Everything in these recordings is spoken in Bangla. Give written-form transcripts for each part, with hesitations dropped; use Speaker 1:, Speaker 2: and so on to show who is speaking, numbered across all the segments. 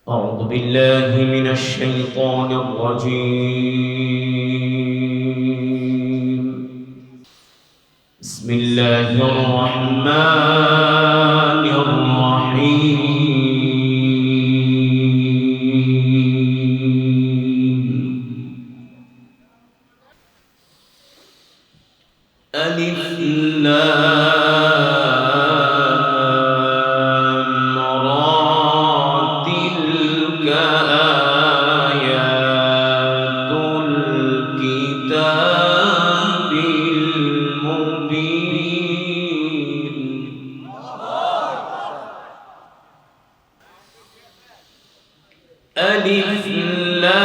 Speaker 1: أعوذ بالله من الشيطان الرجيم. بسم الله الرحمن الرحيم. ألف لام را تلك آيات الكتاب المبين. ألف لام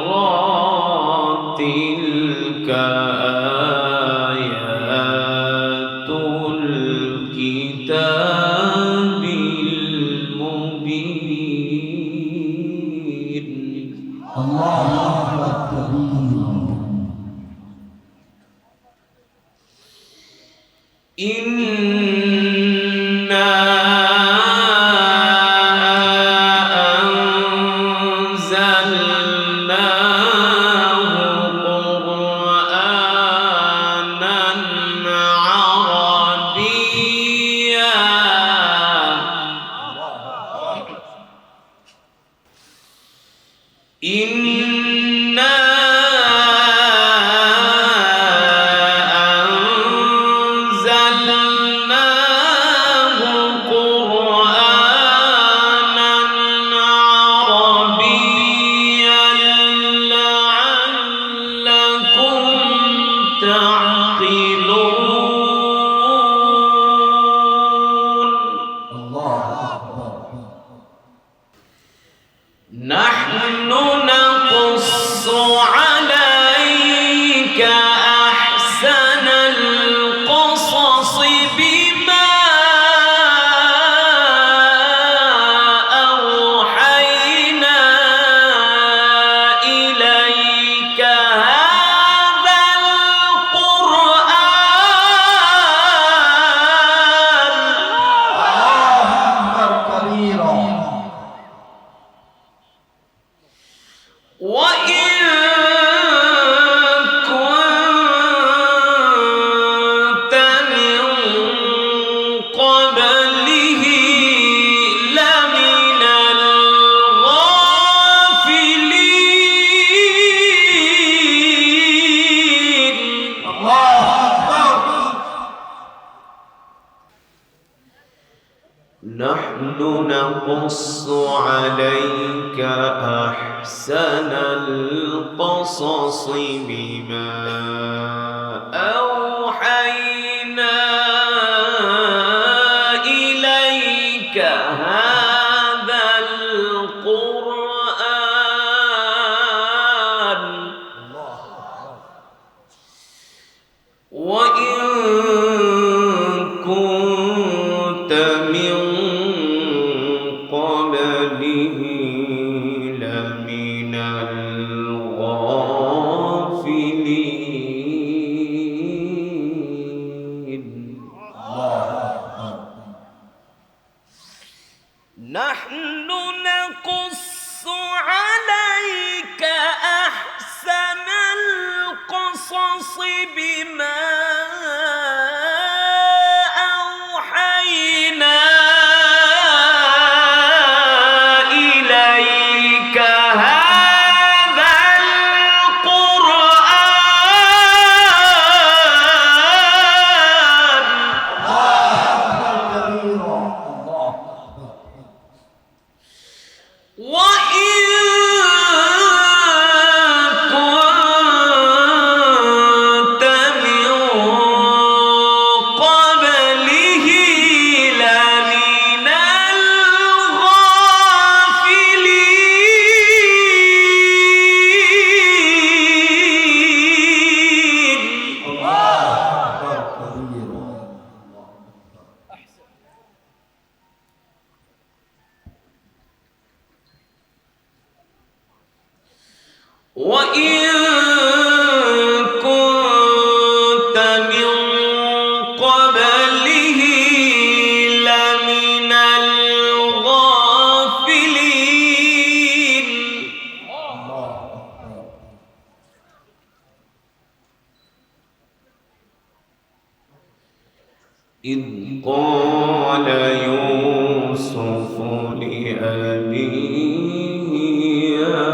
Speaker 1: را تلك آيات الكتاب المبين.
Speaker 2: الله أكبر.
Speaker 1: إنا أنزلناه قرآنا عربيا. إنا أنزلناه قرآنا عربيا لعلكم تعقلون.
Speaker 2: الله أكبر.
Speaker 1: نحن نقص عليك أحسن القصص بما أوحينا إليك هذا القرآن.
Speaker 2: الله أكبر كبيرا.
Speaker 1: وإن كنت من قبله لمن الغافلين.
Speaker 2: الله أكبر.
Speaker 1: نحن نقص عليك أحسن القصص بما أوحينا إليك هذا القرآن. وإن كنت من قبله لمن الغافلين. نحن نقص عليك أحسن القصص بما أوحينا إليك هذا القرآن. وإن كنت من قبله لمن الغافلين. وإن كنت من قبله إذ قال يوسف لأبيه يا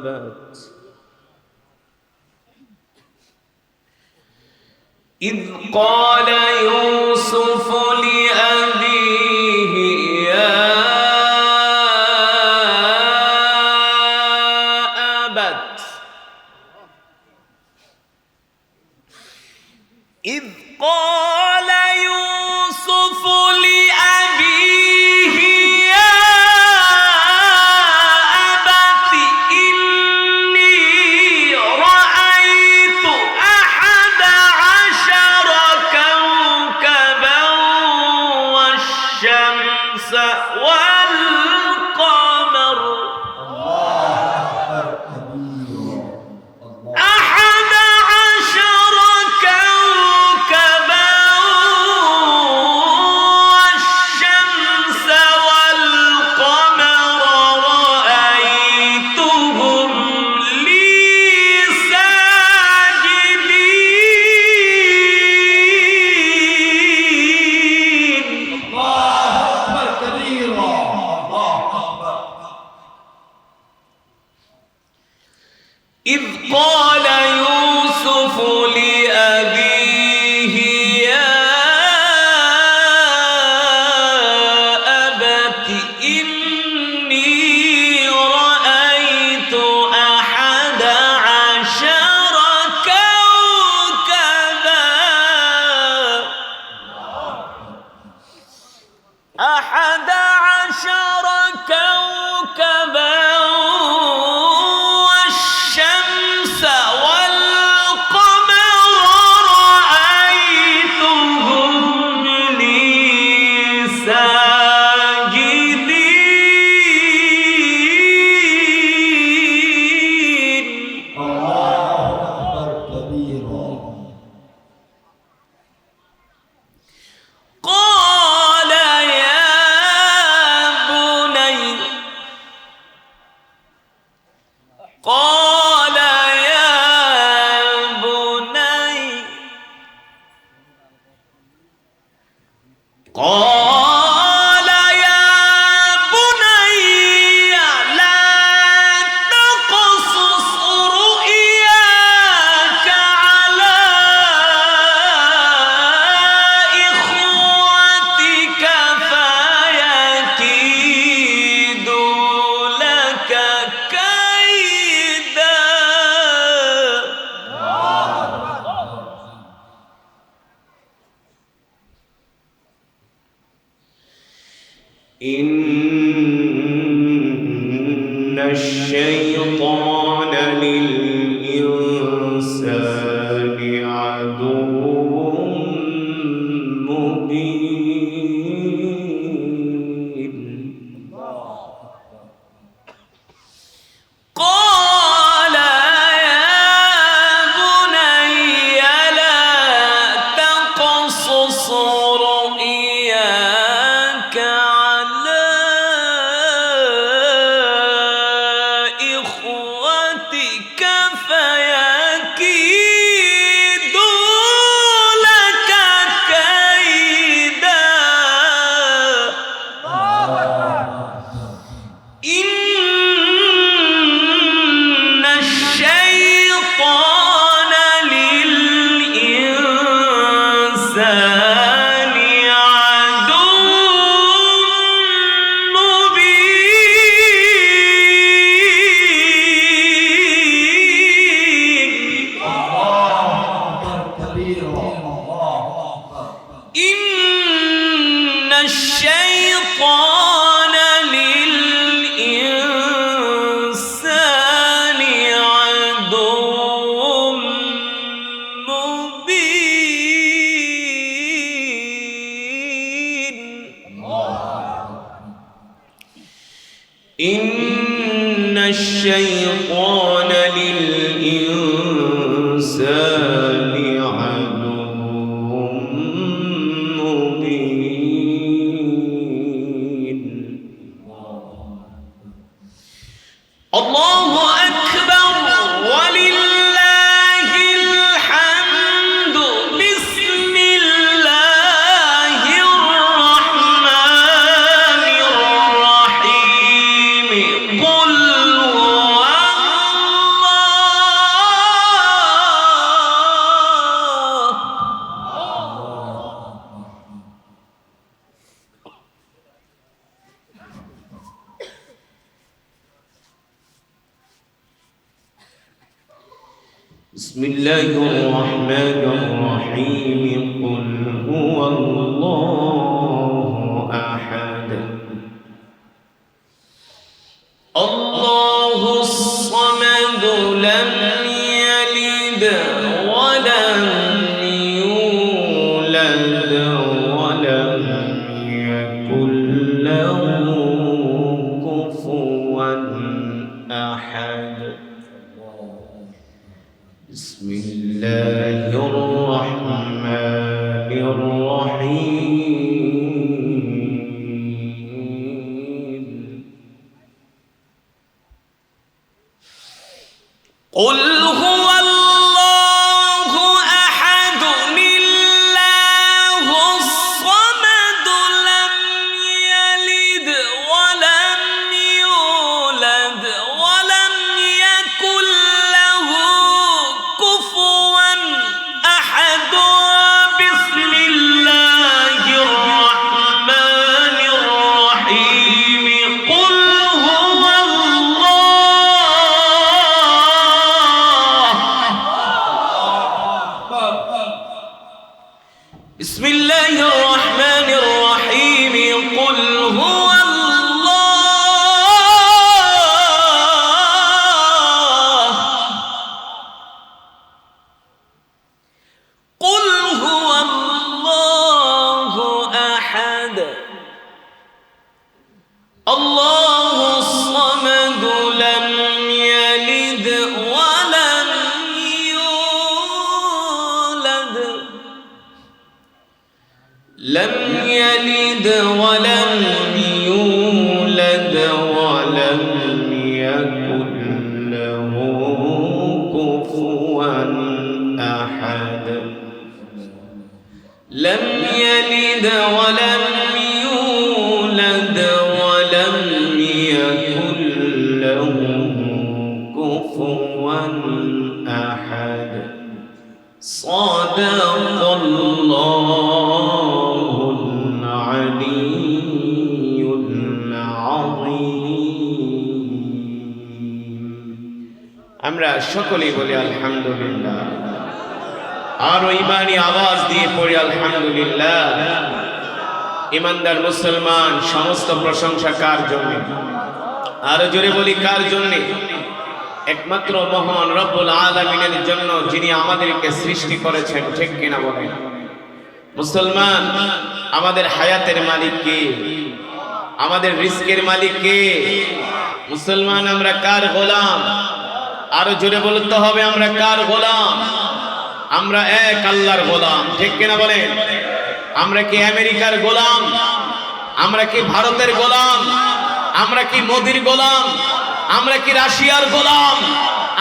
Speaker 1: أبت إذ قال يوسف لأبيه يا أبت إذ قال يوسف لأبيه يا أبت إني رأيت أحد عشر كوكبا والشمس والقمر أحد عشر كوكبا والشمس والقمر رأيتهم لي ساجدين
Speaker 2: الله أكبر كبيرا. الله أكبر.
Speaker 1: إذ قال يوسف لأبيه يا أبت إني رأيت أحد عشر كوكبا أحد عشر كوكبا والشمس والقمر رأيتهم لي ساجدين
Speaker 2: الله أكبر كبيرا.
Speaker 1: قال يا بني قال يا بني قال يا بني لا تقصص رؤياك على إخوتك فيكيدوا لك كيدا إن الشيطان للإنسان عدو مبين قال يا بني لا تقصص رؤياك على إخوتك فيكيدوا لك كيدا إن الشيطان للإنسان عدو مبين
Speaker 2: الله أكبر كبيرا. الله أكبر.
Speaker 1: إن الشيطان للإنسان عدو مبين إن الشيطان للإنسان عدو مبين بسم الله الرحمن الرحيم قل هو الله أحد الله الصمد لم يلد ولم يولد ولم يكن له كفوا أحد بسم الله الرحمن الرحيم قل هو الله أحد الله الصمد لم يلد ولم يولد ولم يكن له كفوا أحد بسم الله الرحمن الرحيم قل هو بسم الله الرحمن الرحيم قل هو الله قل هو الله أحد الله الصمد لم يلد ولم يولد لم يلد ولم يولد ولم يكن له كفوا أحد لم يلد ولم يولد ولم يكن له كفوا أحد صدق الله العلي العظيم আমরা সকলেই বলি আলহামদুলিল্লাহ আর ঈমানি আওয়াজ দিয়ে পড়ি আলহামদুলিল্লাহ ঈমানদার মুসলমান সমস্ত প্রশংসা কার জন্য আর জোরে বলি কার জন্য একমাত্র মহান রব্বুল আলামিনের জন্য যিনি আমাদেরকে সৃষ্টি করেছেন ঠিক কিনা বলেন মুসলমান আমাদের হায়াতের মালিক কে আমাদের রিজকের মালিক কে মুসলমান আমরা কার গোলাম আরো জোরে বলতে হবে আমরা কার গোলাম আমরা এক আল্লাহর গোলাম ঠিক কিনা বলেন আমরা কি আমেরিকার গোলাম আমরা কি ভারতের গোলাম আমরা কি মোদির গোলাম আমরা কি রাশিয়ার গোলাম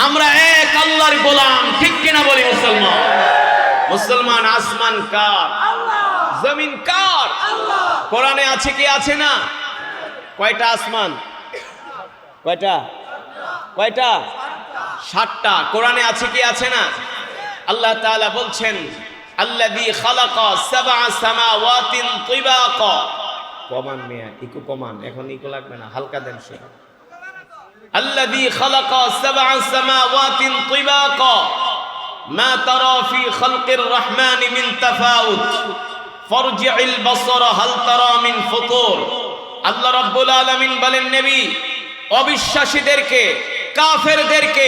Speaker 1: আমরা এক আল্লাহর গোলাম ঠিক কিনা বলি মুসলমান মুসলমান আসমান কার আল্লাহ জমিন কার আল্লাহ কোরআনে আছে কি আছে না কয়টা আসমান কয়টা কয়টা 7টা কোরআনে আছে কি আছে না আল্লাহ তাআলা বলছেন আল্লাযী খালাকা সাবআ সামাওয়াতিন তিবাকা কমান মিয়া ইকো কমান এখন ইকো লাগবে না হালকা দেন সে الذي خلق 7 سماوات طباقا ما ترى في خلق الرحمن من تفاوت فارجع البصر هل ترى من فطور আল্লাহ রাব্বুল আলামিন বলেন নবী অবিশ্বাসীদেরকে কাফেরদেরকে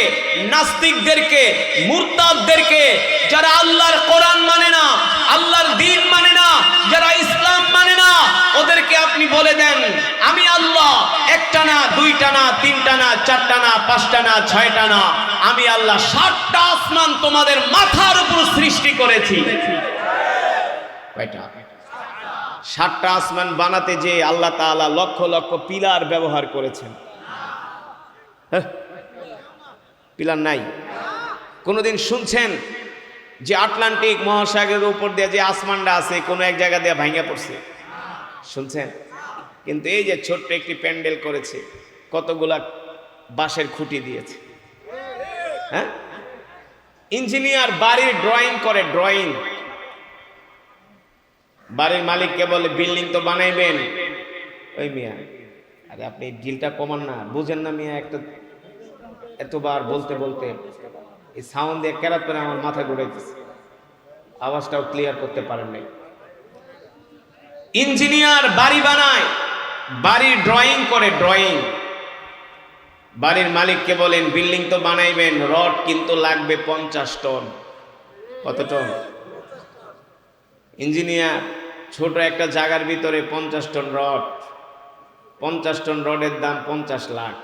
Speaker 1: নাস্তিকদেরকে মুরতাদদেরকে যারা আল্লাহর কোরআন মানে না আল্লাহর দ্বীন মানে না যারা ইসলাম মানে না ওদেরকে আপনি বলে দেন আমি আল্লাহ একটা না দুইটা না তিনটা না চারটা না পাঁচটা না ছয়টা না আমি আল্লাহ 7টা আসমান তোমাদের মাথার উপর সৃষ্টি করেছি কয়টা 7টা আসমান বানাতে যে আল্লাহ তাআলা লক্ষ লক্ষ পিলার ব্যবহার করেছেন পিলার নাই কোনদিন শুনছেন যে আটলান্টিক মহাসাগরের উপর দিয়ে যে আসমানটা আছে কোন এক জায়গা দিয়ে ভাঙা পড়ছে শুনছেন কিন্তু এই যে ছোট্ট একটি প্যান্ডেল করেছে কতগুলা বাঁশের খুঁটি দিয়েছে হ্যাঁ ইঞ্জিনিয়ার বাড়ির ড্রয়িং করে ড্রয়িং বাড়ির মালিককে বলে বিল্ডিং তো বানাইবেন ওই মিয়া আরে আপনি ডিলটা কমান না বুঝেন না মিয়া একটা এতবার বলতে বলতে এই সাউন্ড দিয়ে কেরাত করে আমার মাথা ঘুরাইতেছে, আওয়াজটাও ক্লিয়ার করতে পারেন নাই। ইঞ্জিনিয়ার বাড়ি বানায়, বাড়ির ড্রয়িং করে, ড্রয়িং। বাড়ির মালিককে বলেন বিল্ডিং তো বানাইবেন, রড কিন্তু লাগবে 50 টন। কত টন? ইঞ্জিনিয়ার ছোট একটা জায়গার ভিতরে 50 টন রড, 50 টন রডের দাম 50 লাখ।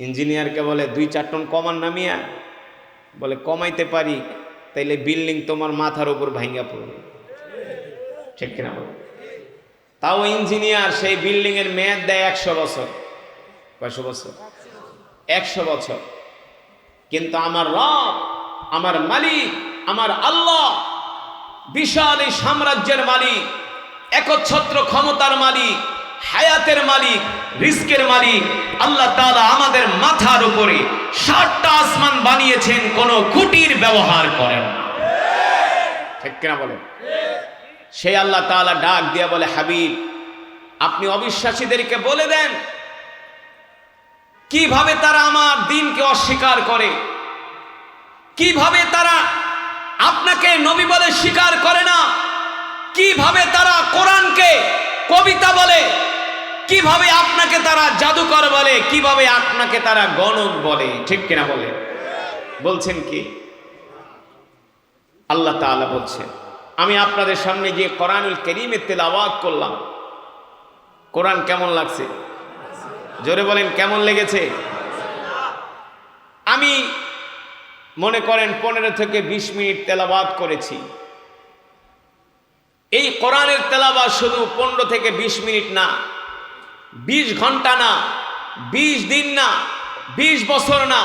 Speaker 1: ইঞ্জিনিয়ারকে বলে 2-4 টন কমান নামিয়া, বলে কমাইতে পারি, তাইলে বিল্ডিং তোমার মাথার উপর ভাঙ্গা পড়বে, ঠিক কিনা বলো? তাও ইঞ্জিনিয়ার সেই বিল্ডিং এর মেয়াদ দেয় 100 বছর। কয়শো বছর? 100 বছর। কিন্তু আমার রব, আমার মালিক, আমার আল্লাহ বিশাল এই সাম্রাজ্যের মালিক, একচ্ছত্র ক্ষমতার মালিক, হায়াতের মালিক, রিস্কের মালিক আল্লাহ তাআলা আমাদের মাথার উপরে 7টা আসমান বানিয়েছেন, কোনো খুঁটির ব্যবহার করেন না, ঠিক কিনা বলেন? সেই আল্লাহ তাআলা ডাক দিয়া বলে, হাবিব আপনি অবিশ্বাসীদেরকে বলে দেন কিভাবে তারা আমার দ্বীনকে অস্বীকার করে, কিভাবে তারা আপনাকে নবী বলে স্বীকার করে না, কিভাবে তারা কোরআনকে কবিতা বলে, কিভাবে আপনাকে তারা জাদুকর বলে, কিভাবে আপনাকে তারা গণক বলে, ঠিক কিনা বলে? বলছেন কি? আল্লাহ তাআলা বলছেন, আমি আপনাদের সামনে যে কোরআনুল কারীমের তেলাওয়াত করলাম, কোরআন কেমন লাগছে? জোরে বলেন, কেমন লেগেছে? আমি মনে করেন 15 থেকে 20 মিনিট তেলাওয়াত করেছি। এই কোরআনের তেলাওয়াত শুধু 15 থেকে 20 মিনিট না, 20 ঘন্টা না, 20 দিন না, 20 বছর না।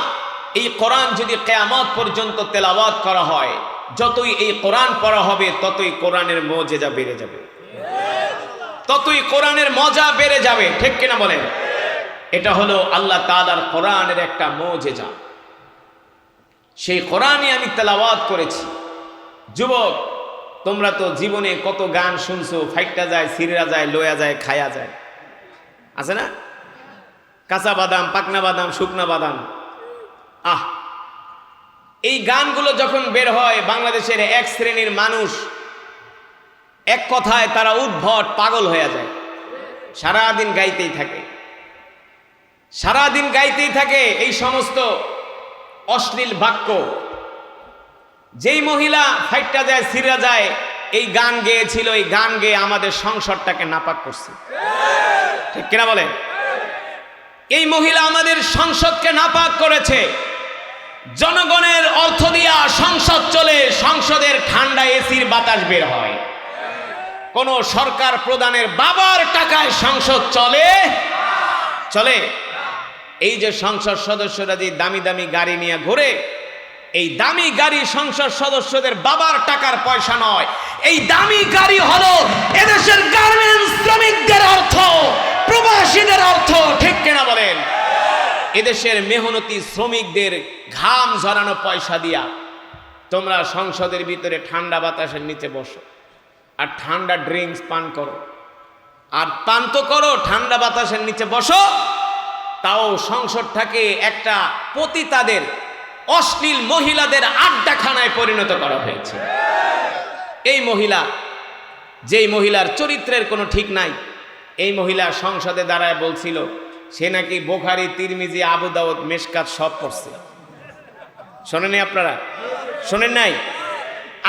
Speaker 1: এই কোরআন যদি কিয়ামত পর্যন্ত তেলাওয়াত করা হয়, যতই এই কোরআন পড়া হবে ততই কোরআনের মুজিজা বেড়ে যাবে, ততই কোরআনের মজা বেড়ে যাবে, ঠিক কিনা বলেন? এটা হলো আল্লাহ তাআলার কোরআনের একটা মুজিজা। সেই কোরআনই আমি তেলাওয়াত করেছি। যুবক, তোমরা তো জীবনে কত গান শুনছো, ফাইটটা যায়, সিরা যায়, লয়া যায়, খায়া যায়, আছে না? কাঁচা বাদাম, পাকনা বাদাম, শুকনা বাদাম। এই গানগুলো যখন বের হয়, বাংলাদেশের এক শ্রেণীর মানুষ, এক কথায় তারা উদ্ভট পাগল হয়ে যায়, সারাদিন গাইতেই থাকে, সারাদিন গাইতেই থাকে এই সমস্ত অশ্লীল বাক্য। যেই মহিলা ফাইটটা যায়, সিরা যায়, এই গান গেয়েছিল, এই গান গেয়ে আমাদের সংসারটাকে নাপাক করছে, ঠিক কিনা বলে? এই মহিলা আমাদের সংসদকে নাপাক করেছে। জনগণের অর্থ দিয়া সংসদ চলে, সংসদের ঠান্ডা এসির বাতাস বের হয়, কোন সরকার প্রধানের বাবার টাকায় সংসদ চলে? চলে? এই যে সংসদ সদস্যরা যে দামি দামি গাড়ি নিয়ে ঘুরে, এই দামি গাড়ি সংসদ সদস্যদের বাবার টাকার পয়সা নয়, এই দামি গাড়ি হলো এদেশের গার্মেন্টস শ্রমিকদের অর্থ, প্রবাসীদের অর্থ, ঠিক কিনা বলেন? এদেশের মেহনতি শ্রমিকদের ঘাম ঝরানো পয়সা দিয়া তোমরা সংসদের ভিতরে ঠান্ডা বাতাসের নিচে বসো আর ঠান্ডা ড্রিঙ্কস পান করো, আর পান তো করো, ঠান্ডা বাতাসের নিচে বসো, তাও সংসদটাকে একটা পতিতাদের, অশ্লীল মহিলাদের আড্ডাখানায় পরিণত করা হয়েছে। এই মহিলা, যেই মহিলার চরিত্রের কোনো ঠিক নাই, এই মহিলা সংসদে দাঁড়ায় বলছিল সে নাকি বুখারী, তিরমিজি, আবু দাউদ, মেশকাত সব পড়ছে। শোনেননি আপনারা? শোনেন নাই?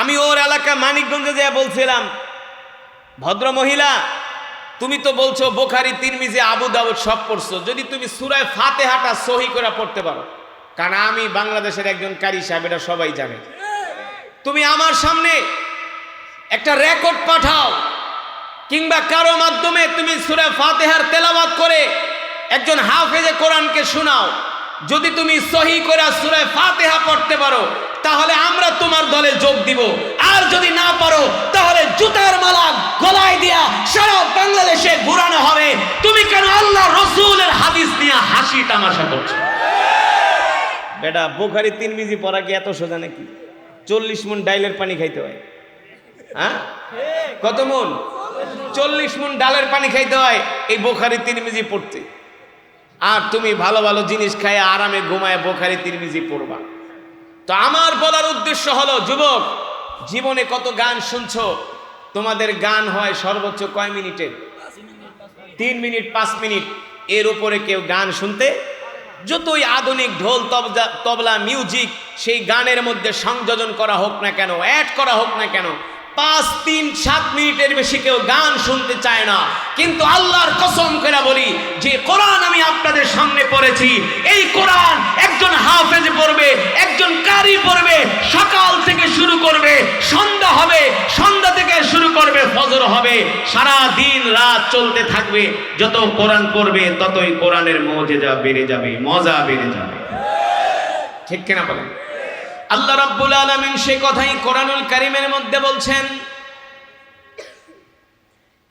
Speaker 1: আমি ওর এলাকা মানিকগঞ্জে যা বলছিলাম, ভদ্র মহিলা তুমি তো বলছো বুখারী, তিরমিজি, আবু দাউদ সব পড়ছো, যদি তুমি সূরা ফাতিহাটা সহি করে পড়তে পারো, কারণ আমি বাংলাদেশের একজন কারি সাহেব, এটা সবাই জানে, তুমি আমার সামনে একটা রেকর্ড পাঠাও, কিংবা কারো মাধ্যমে তুমি সূরা ফাতিহার তেলাওয়াত করে একজন হাফেজে কোরআনকে শোনাও, যদি তুমি সহি করে সূরা ফাতিহা পড়তে পারো তাহলে আমরা তোমার দলে যোগ দিব, আর যদি না পারো তাহলে জুতার মালা গলায় দিয়া সারা বাংলাদেশে ঘোরানো হবে। তুমি কেন আল্লাহ রাসূলের হাদিস নিয়ে হাসি তামাশা করছো? বেটা, বুখারী তিরমিজি পড়া কি এত সোজা নাকি? 40 মণ ডাইলের পানি খাইতে হয়। হ্যাঁ, কত মণ? 40 মণ ডালের পানি খাইতে হয় এই বুখারী তিরমিজি পড়তে। আর তুমি ভালো ভালো জিনিস খায় আরামে ঘুমায় বুখারী তিরমিজি পড়বা, তো আমার বলার উদ্দেশ্য হলো, যুবক, জীবনে কত গান শুনছো? তোমাদের গান হয় সর্বোচ্চ কয় মিনিটের? 3 মিনিট 5 মিনিট, এর উপরে কেউ গান শুনতে, যতই আধুনিক ঢোল তবলা মিউজিক সেই গানের মধ্যে সংযোজন করা হোক না কেন, অ্যাড করা হোক না কেন, 5, 3, 7 মিনিটের বেশি কেউ গান শুনতে চায় না। কিন্তু আল্লাহর কসম করে বলি, যে কোরআন আমি আপনাদের সামনে পড়েছি, এই কোরআন একজন হাফেজ পড়বে, একজন কারি পড়বে, সকাল থেকে শুরু করবে, সন্ধ্যা হবে, সন্ধ্যা থেকে শুরু করবে, ফজর হবে, সারা দিন রাত চলতে থাকবে। যত কোরআন পড়বে ততই কোরআনের মুজিজা বেড়ে যাবে, মজা বেড়ে যাবে। ঠিক কিনা বলেন? আল্লাহ রাব্বুল আলামিন সেই কথাই কোরআনুল কারীমের মধ্যে বলছেন,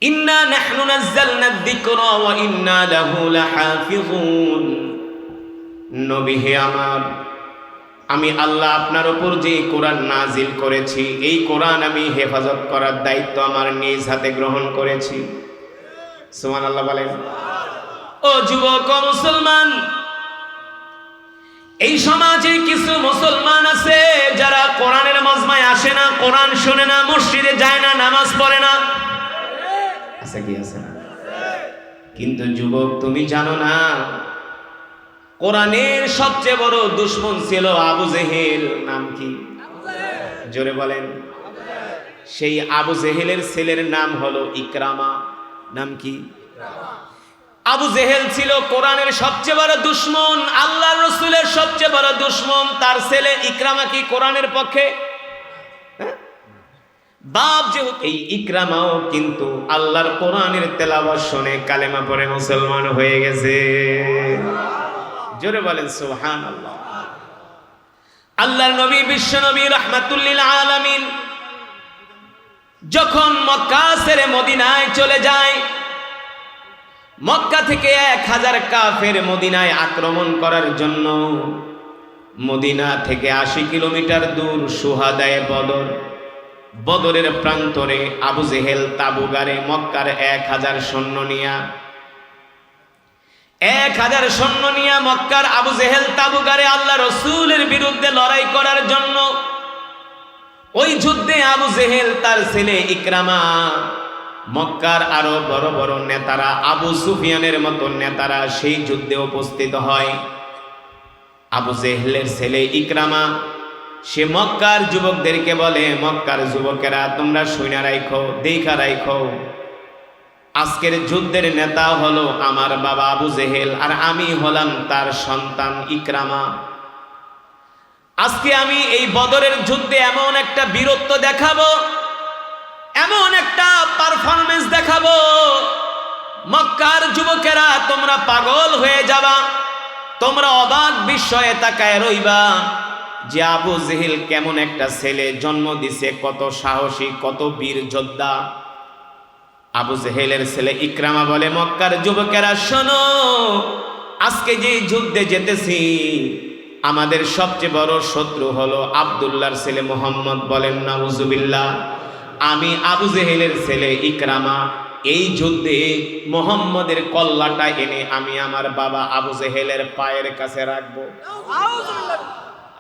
Speaker 1: ইন্না নাহনু নাযালনা যিকরা ওয়া ইন্না লাহু লাহাফিজুন। নবী হে আমার, আমি আল্লাহ আপনার উপর যে কোরআন নাজিল করেছি, এই কোরআন আমি হেফাজত করার দায়িত্ব আমার নিজ হাতে গ্রহণ করেছি। সুবহানাল্লাহ বলেন। ও যুবক, ও মুসলমান, এই সমাজে কিছু মুসলমান আছে যারা কোরআনের মজমায় আসে না, কোরআন শোনে না, মসজিদে যায় না, নামাজ পড়ে না। আছে কি? আছে না? কিন্তু যুবক, তুমি জানো না, কোরআনের সবচেয়ে বড় দুশমন ছিল আবু জেহেল। নাম কি? জোরে বলেন। সেই আবু জেহেলের ছেলের নাম হলো ইকরামা। নাম কি? আবু জেহেল ছিল কোরআনের সবচেয়ে বড় দুশমন, আল্লাহর রাসূলের সবচেয়ে বড় দুশমন। তার ছেলে ইকরামা কি কোরআনের পক্ষে? বাপ যেহেতু, এই ইকরামাও কিন্তু আল্লাহর কোরআনের তেলাওয়াত শুনে কালেমা পড়ে মুসলমান হয়ে গেছে। জোরে বলেন সুবহানাল্লাহ। আল্লাহর নবী, বিশ্ব নবী রাহমাতুল লিল আলামিন যখন মক্কা ছেড়ে মদিনায় চলে যায়, মক্কা থেকে 1000 কাফের মদিনায় আক্রমণ করার জন্য, মদিনা থেকে 80 কিলোমিটার দূর সুহাদায়ে বদর, বদরের প্রান্তরে আবু জেহেল তাবু গাড়ে মক্কার 1000 সৈন্য নিয়া, 1000 সৈন্য নিয়া মক্কার আবু জেহেল তাবু গাড়ে আল্লাহ রাসূলের বিরুদ্ধে লড়াই করার জন্য। ওই যুদ্ধে আবু জেহেল, তার ছেলে ইকরামা, মক্কার আরো বড় বড় নেতারা, আবু সুফিয়ানের মতো নেতারা সেই যুদ্ধে উপস্থিত হয়। আবু জেহেলের ছেলে ইকরামা সে মক্কার যুবকদেরকে বলে, মক্কার যুবকেরা তোমরা শুনে রাখো, দেখা রাখো, আজকের যুদ্ধের নেতা হলো আমার বাবা আবু জেহেল, আর আমি হলাম তার সন্তান ইকরামা। আজকে আমি এই বদরের যুদ্ধে এমন একটা বীরত্ব দেখাবো, এমন একটা পারফরমেন্স দেখাবো, মক্কার যুবকেরা তোমরা পাগল হয়ে যাবা, তোমরা অবাক বিস্ময়ে তাকায় রইবা যে আবু জেহেল কেমন একটা ছেলে জন্ম দিছে, কত সাহসী, কত বীর যোদ্ধা। আবু জেহেলের ছেলে ইকরামা বলে, মক্কার যুবকেরা শোনো, আজকে যে যুদ্ধে যেতেছি আমাদের সবচেয়ে বড় শত্রু হলো আব্দুল্লাহর ছেলে মুহাম্মদ। বলেন নাউজুবিল্লাহ। আমি আবু জেহেলের ছেলে ইকরামা এই যুদ্ধে মুহাম্মদের কল্লাটা এনে আমি আমার বাবা আবু জেহেলের পায়ের কাছে রাখবো।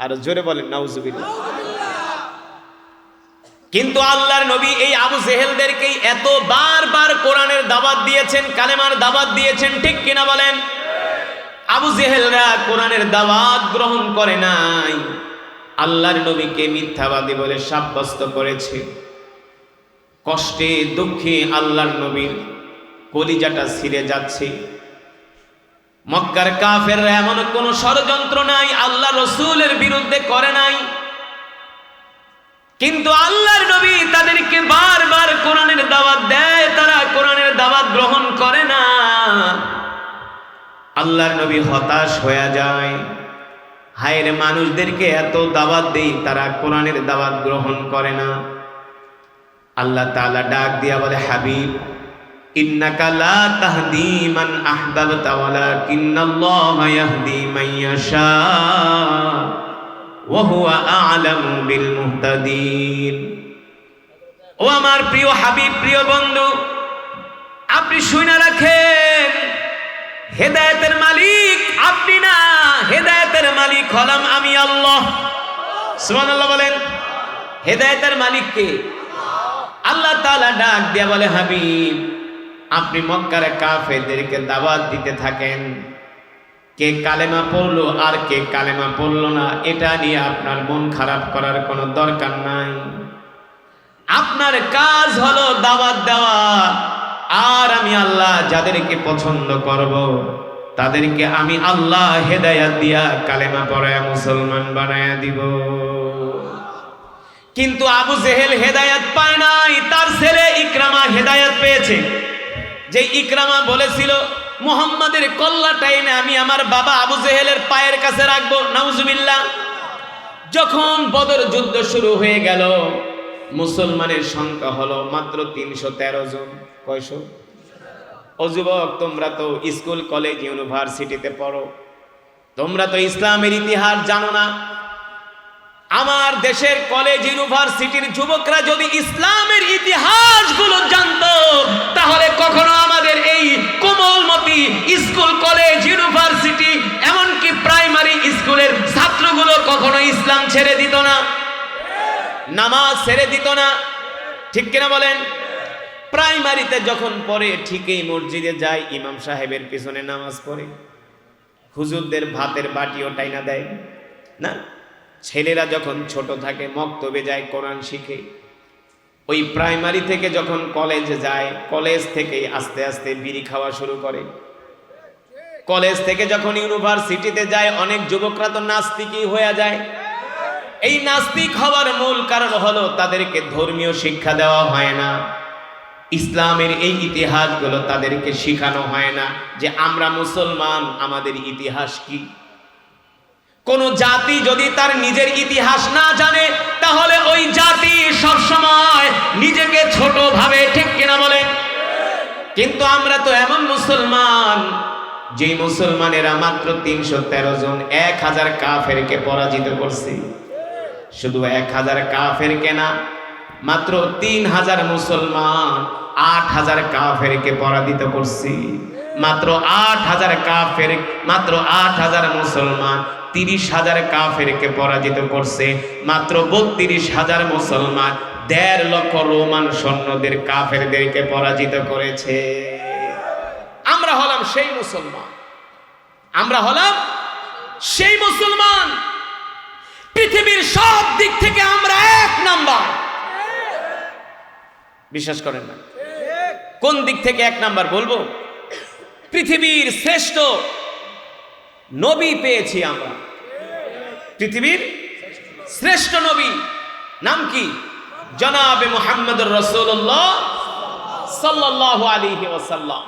Speaker 1: আর জোরে বলেন নাউজুবিল্লাহ। কিন্তু আল্লাহর নবী এই আবু জেহেলদেরকেই এত বারবার কোরআনের দাওয়াত দিয়েছেন, কালেমার দাওয়াত দিয়েছেন, ঠিক কিনা বলেন? আবু জেহেলরা কোরআনের দাওয়াত গ্রহণ করে নাই, আল্লাহর নবীকে মিথ্যাবাদী বলে সাব্যস্ত করেছে। কষ্টে দুঃখে আল্লাহর নবীর কলিজাটা ছিঁড়ে যাচ্ছে। মক্কার কাফেররা এমন কোন ষড়যন্ত্র নাই আল্লাহ রাসূলের বিরুদ্ধে করে নাই, কিন্তু আল্লাহর নবী তাদেরকে বারবার কোরআনের দাওয়াত দেয়, তারা কোরআনের দাওয়াত গ্রহণ করে না। আল্লাহর নবী হতাশ হয়ে যায়, হায় রে, মানুষদেরকে এত দাওয়াত দেই, তারা কোরআনের দাওয়াত গ্রহণ করে না। আল্লাহ তাআলা ডাক দিয়া বলে, হাবিব, ইন্নাকা লা তাহদি মান আহবাবতা ওয়ালাকিন্নাল্লাহা ইয়াহদি মান ইয়াশা ওয়া হুয়া আ'লামু বিল মুহতাদিন। ও আমার প্রিয় হাবিব, প্রিয় বন্ধু, আপনি শুনে রাখেন, হেদায়েতের মালিক আপনি না, হেদায়েতের মালিক হলাম আমি আল্লাহ। সুবহানাল্লাহ বলেন। হেদায়েতের মালিক কে? আল্লাহ তাআলা ডাক দিয়া বলে, হাবিব আপনি মক্কার কাফেরদেরকে দাওয়াত দিতে থাকেন, কে কালেমা পড়লো আর কে কালেমা পড়লো না এটা নিয়ে আপনার মন খারাপ করার কোনো দরকার নাই। আপনার কাজ হলো দাওয়াত দেওয়া, আর আমি আল্লাহ যাদেরকে পছন্দ করব তাদেরকে আমি আল্লাহ হেদায়াত দিয়া কালেমা পড়ায়া মুসলমান বানায়া দিব। কিন্তু আবু জেহেল হেদায়াত পায় নাই, তার ছেলে ইকরামা হেদায়াত পেয়েছে। যে ইকরামা বলেছিল মুহাম্মাদের কল্লাটা এনে আমি আমার বাবা আবু জেহেলের পায়ের কাছে রাখবো, নাউজুবিল্লাহ। যখন বদর যুদ্ধ শুরু হয়ে গেল, মুসলমানের সংখ্যা হলো মাত্র 313 জন। কয়শো? ও যুবক, তোমরা তো স্কুল কলেজ ইউনিভার্সিটিতে পড়ো, তোমরা তো ইসলামের ইতিহাস জানো না। আমার দেশের কলেজ ইউনিভার্সিটির যুবকরা যদি ইসলামের ইতিহাসগুলো জানতো, তাহলে কখনো আমাদের এই কোমলমতি স্কুল কলেজ ইউনিভার্সিটি এমনকি প্রাইমারি স্কুলের ছাত্রগুলো কখনো ইসলাম ছেড়ে দিত না, নামাজ ছেড়ে দিত না। ঠিক কিনা বলেন? প্রাইমারিতে যখন পড়ে ঠিকই মসজিদে যায়, ইমাম সাহেবের পিছনে নামাজ পড়ে, হুজুরদের ভাতের বাটিও টাইনা দেয় না। ছেলেরা যখন ছোট থাকে মক্তবে যায়, কোরআন শিখে। ওই প্রাইমারি থেকে যখন কলেজে যায়, কলেজ থেকে আস্তে আস্তে বিড়ি খাওয়া শুরু করে। কলেজ থেকে যখন ইউনিভার্সিটিতে যায়, অনেক যুবকরা তো নাস্তিকই হয়ে যায়। এই নাস্তিক হওয়ার মূল কারণ হলো তাদেরকে ধর্মীয় শিক্ষা দেওয়া হয় না, ইসলামের এই ইতিহাসগুলো তাদেরকে শিখানো হয় না যে আমরা মুসলমান, আমাদের ইতিহাস কি। কোন জাতি যদি তার নিজের ইতিহাস না জানে, তাহলে ওই জাতি সবসময় নিজেকে ছোট ভাবে। ঠিক কিনা বলেন? কিন্তু আমরা তো এমন মুসলমান, যে মুসলমানেরা মাত্র 313 জন 1000 কাফেরকে পরাজিত করছে। শুধু 1000 কাফেরকে না, মাত্র 3000 মুসলমান 8000 কাফেরকে পরাজিত করছি। মাত্র 8000 কাফের, মাত্র 8000 মুসলমান 30,000 কাফেরকে পরাজিত করছে। মাত্র 32,000 মুসলমান 1.5 লক্ষ রোমান সৈন্যদের কাফেরদেরকে পরাজিত করেছে। আমরা হলাম সেই মুসলমান, আমরা হলাম সেই মুসলমান। পৃথিবীর সব দিক থেকে আমরা 1 নাম্বার। বিশ্বাস করেন না? কোন দিক থেকে 1 নাম্বার বলবো? পৃথিবীর শ্রেষ্ঠ নবী পেয়েছি আমরা। পৃথিবীর শ্রেষ্ঠ নবী নাম কি? জনাবে মুহাম্মদুর রাসূলুল্লাহ সাল্লাল্লাহু আলাইহি ওয়াসাল্লাম।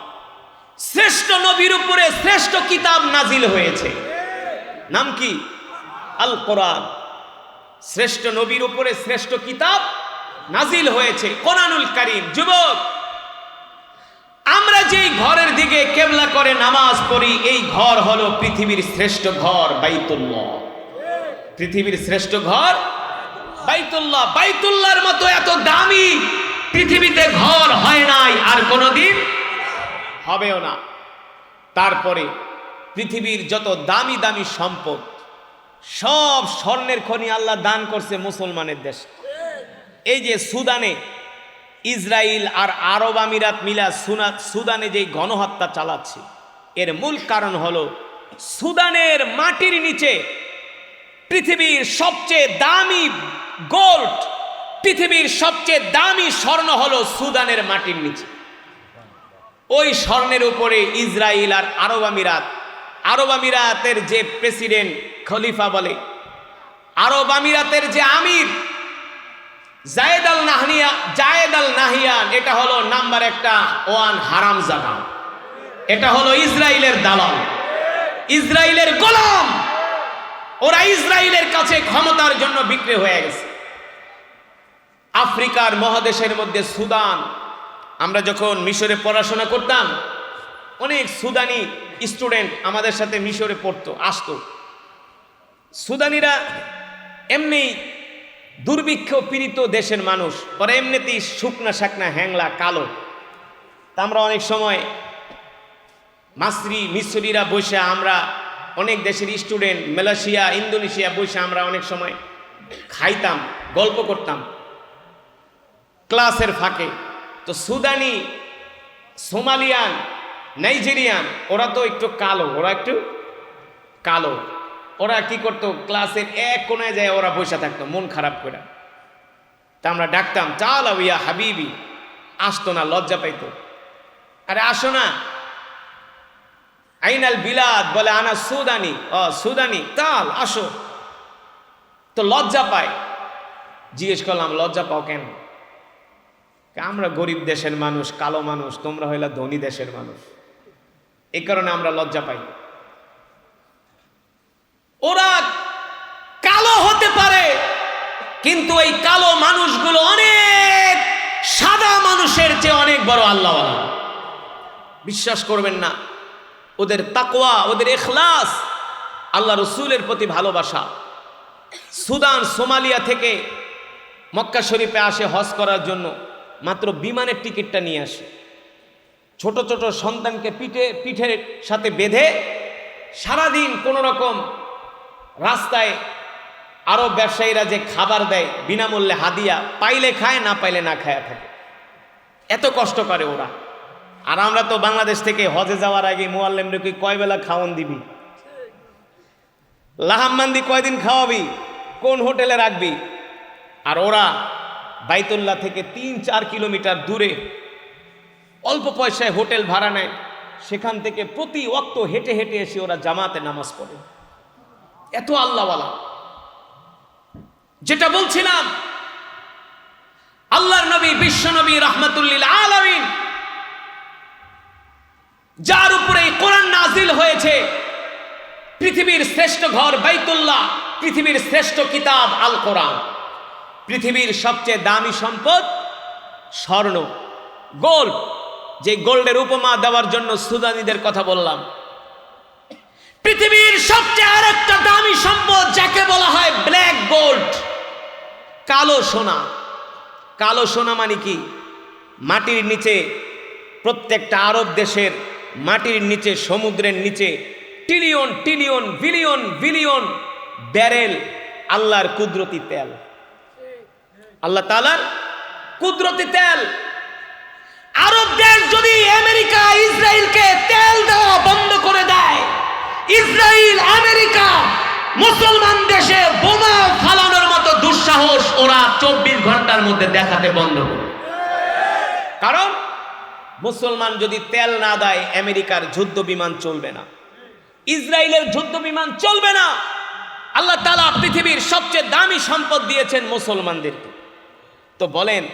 Speaker 1: শ্রেষ্ঠ নবীর উপরে শ্রেষ্ঠ কিতাব নাজিল হয়েছে, নাম কি? আল কোরআন। শ্রেষ্ঠ নবীর উপরে শ্রেষ্ঠ কিতাব নাজিল হয়েছে, কোরআনুল কারীম। যুবক, আমরা যেই ঘরের দিকে কেবলা করে নামাজ পড়ি, এই ঘর হলো পৃথিবীর শ্রেষ্ঠ ঘর, বাইতুল্লাহ। পৃথিবীর শ্রেষ্ঠ ঘর বাইতুল্লাহ। বাইতুল্লাহর মতো এত দামি পৃথিবীতে ঘর হয় নাই, আর কোনোদিন হবেও না। তারপরে পৃথিবীর যত দামি দামি সম্পদ, সব স্বর্ণের খনি আল্লাহ দান করছে মুসলমানের দেশ। এই যে সুদানে ইসরায়েল আর আরব আমিরাত মিলা সুদানে যে গণহত্যা চালাচ্ছে, এর মূল কারণ হলো সুদানের মাটির নিচে পৃথিবীর সবচেয়ে দামি গোল্ড, পৃথিবীর সবচেয়ে দামি স্বর্ণ হলো সুদানের মাটির নিচে। ওই স্বর্ণের উপরে ইসরায়েল আর আরব আমিরাতের যে প্রেসিডেন্ট খলিফা বলে, আরব আমিরাতের যে আমির জায়েদ আল নাহিয়ান, এটা হলো নাম্বার 1 হারামজাদা। এটা হলো ইসরায়েলের দালাল, ইসরায়েলের গোলাম। ওরা ইসরায়েলের কাছে ক্ষমতার জন্য বিক্রি হয়ে গেছে। আফ্রিকার মহাদেশের মধ্যে সুদান, আমরা যখন মিশরে পড়াশোনা করতাম, অনেক সুদানি স্টুডেন্ট আমাদের সাথে মিশরে পড়তো, আসতো। সুদানিরা এমনি দুর্ভিক্ষ পীড়িত দেশের মানুষ, ওরা এমনিতেই শুকনা শাকনা হ্যাংলা কালো। তা আমরা অনেক সময় মিশরীরা বসে, আমরা অনেক দেশের স্টুডেন্ট, মালয়েশিয়া ইন্দোনেশিয়া বসে আমরা অনেক সময় খাইতাম, গল্প করতাম ক্লাসের ফাঁকে। তো সুদানি, সোমালিয়ান, নাইজেরিয়ান ওরা তো একটু কালো, ওরা কি করতো, ক্লাসের এক কোনায় যায় ওরা বসে থাকতো মন খারাপ করে। তা আমরা ডাকতাম, চালাও ইয়া হাবিবি, আসতো না, লজ্জা পাইতো। আরে আসো না। আইনাল বিলাদ, বলে আনা সুদানি, সুদানি, তাল আসো। তো লজ্জা পায়। জিজ্ঞেস করলাম লজ্জা পাও কেন? আমরা গরিব দেশের মানুষ, কালো মানুষ, তোমরা হইলা ধনী দেশের মানুষ, এই কারণে আমরা লজ্জা পাই। ওরা কালো হতে পারে, কিন্তু এই কালো মানুষগুলো অনেক সাদা মানুষের চেয়ে অনেক বড় আল্লাহওয়ালা। বিশ্বাস করবেন না, ওদের তাকওয়া, ওদের ইখলাস, আল্লাহ রসুলের প্রতি ভালোবাসা। সুদান, সোমালিয়া থেকে মক্কা শরীফে আসে হজ করার জন্য, মাত্র বিমানের টিকিটটা নিয়ে আসে। ছোট ছোট সন্তানকে পিঠের সাথে বেঁধে সারাদিন কোন রকম রাস্তায় আরব ব্যবসায়ীরা যে খাবার দেয় বিনামূল্যে, হাদিয়া, পাইলে খায়, না পাইলে না খায় থাকে। এত কষ্ট করে ওরা। আর আমরা তো বাংলাদেশ থেকে হজে যাওয়ার আগে মুআল্লিমরে কি কয় বেলা খাওয়ান দিবি, লাহাম্মান্দি কয়দিন খাওয়াবি, কোন হোটেলে রাখবি। আর ওরা বাইতুল্লাহ থেকে 3-4 কিলোমিটার দূরে অল্প পয়সায় হোটেল ভাড়া নেয়, সেখান থেকে প্রতি ওয়াক্ত হেঁটে হেঁটে এসে ওরা জামাতে নামাজ পড়ে। এত আল্লাহওয়ালা। যেটা বলছিলাম, আল্লাহর নবী, বিশ্ব নবী, রাহমাতুল্লিল আলামিন, যার উপরে কোরআন নাজিল হয়েছে, পৃথিবীর শ্রেষ্ঠ ঘর বাইতুল্লাহ, পৃথিবীর শ্রেষ্ঠ কিতাব আল কোরআন, পৃথিবীর সবচেয়ে দামি সম্পদ স্বর্ণ, গোল্ড। যে গোল্ডের উপমা দেওয়ার জন্য সুদানিদের কথা বললাম। পৃথিবীর সবচেয়ে আরেকটা দামি সম্পদ যাকে বলা হয় ব্ল্যাক গোল্ড, কালো সোনা। কালো সোনা মানে কি? মাটির নিচে, প্রত্যেকটা আরব দেশের মাটির নিচে, সমুদ্রের নিচে trillion trillion billion billion barrel আল্লাহর কুদরতি তেল, আল্লাহ তাআলার কুদরতি তেল। আরব দেশ যদি আমেরিকা ইসরায়েলকে তেল দেওয়া বন্ধ করে দেয়, ইসরায়েল আমেরিকা মুসলমান দেশে বোমা ফালানোর মতো দুঃসাহস ওরা 24 ঘন্টার মধ্যে দেখাতে বন্ধ করে। কারণ মুসলমান যদি তেল না দেয়, আমেরিকার যুদ্ধ বিমান চলবে না, ইসরায়েলের যুদ্ধ বিমান চলবে না। আল্লাহ তাআলা পৃথিবীর সবচেয়ে দামি সম্পদ দিয়েছেন মুসলমানদেরকে। তো বলেন,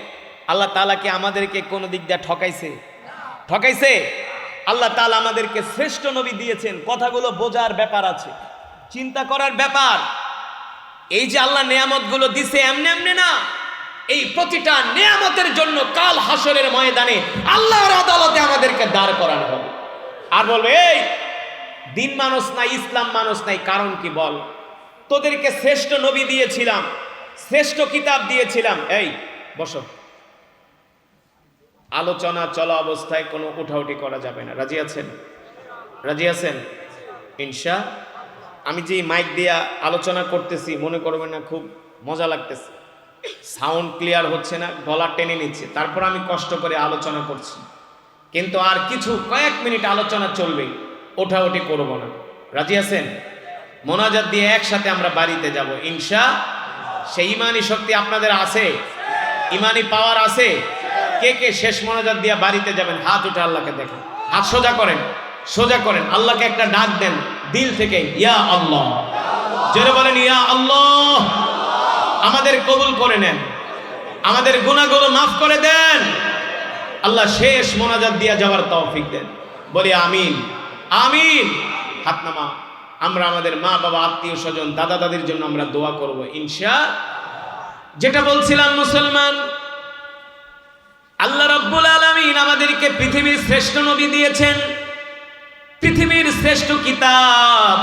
Speaker 1: আল্লাহ তাআলা কি আমাদেরকে কোনো দিক দিয়ে ঠকাইছে? আল্লাহ তাআলা আমাদেরকে শ্রেষ্ঠ নবী দিয়েছেন। কথাগুলো বোঝার ব্যাপার আছে, চিন্তা করার ব্যাপার। এই যে আল্লাহ নেয়ামতগুলো দিছে এমনি এমনি না, এই প্রতিটা নেয়ামতের জন্য কাল হাসরের ময়দানে আল্লাহর আদালতে আমাদেরকে দাঁড় করানো হবে। আর বলবে, এই দিন মানুষ নাই, ইসলাম মানুষ নাই, কারণ কি বল? তোদেরকে শ্রেষ্ঠ নবী দিয়েছিলাম, শ্রেষ্ঠ কিতাব দিয়েছিলাম। এই বসো, আলোচনা চলা অবস্থায় কোনো উঠাউঠি করা যাবে না। রাজি আছেন? ইনশা। আমি যে মাইক দিয়ে আলোচনা করতেছি, মনে করবেন না খুব মজা লাগতেছে, সাউন্ড ক্লিয়ার হচ্ছে না, গলা টেনে নিচ্ছে, তারপর আমি কষ্ট করে আলোচনা করছি। কিন্তু আর কিছু কয়েক মিনিট আলোচনা চলবে, ওঠাউঠি করব না। রাজি আছেন? মোনাজাত দিয়ে একসাথে আমরা বাড়িতে যাব ইনশা। সেই ইমানি শক্তি আপনাদের আছে? ইমানি পাওয়ার আছে? কে কে শেষ মোনাজাত দিয়ে বাড়িতে যাবেন? হাত উঠে আল্লাহকে দেখেন, হাত সোজা করেন, আল্লাহকে একটা ডাক দেন দিল থেকে, ইয়া আল্লাহ। জোরে বলেন, ইয়া আল্লাহ। আমাদের কবুল করে নেন, আমাদের গুনাহগুলো মাফ করে দেন। আল্লাহ শেষ মোনাজাত দিয়ে যাওয়ার তৌফিক দেন। বলি আমিন, আমিন। হাত নামা। আমরা আমাদের মা বাবা, আত্মীয় স্বজন, দাদা দাদির জন্য আমরা দোয়া করব ইনশা। যেটা বলছিলাম, মুসলমান, আল্লাহ রাব্বুল আলামিন আমাদেরকে পৃথিবীর শ্রেষ্ঠ নবী দিয়েছেন, পৃথিবীর শ্রেষ্ঠ কিতাব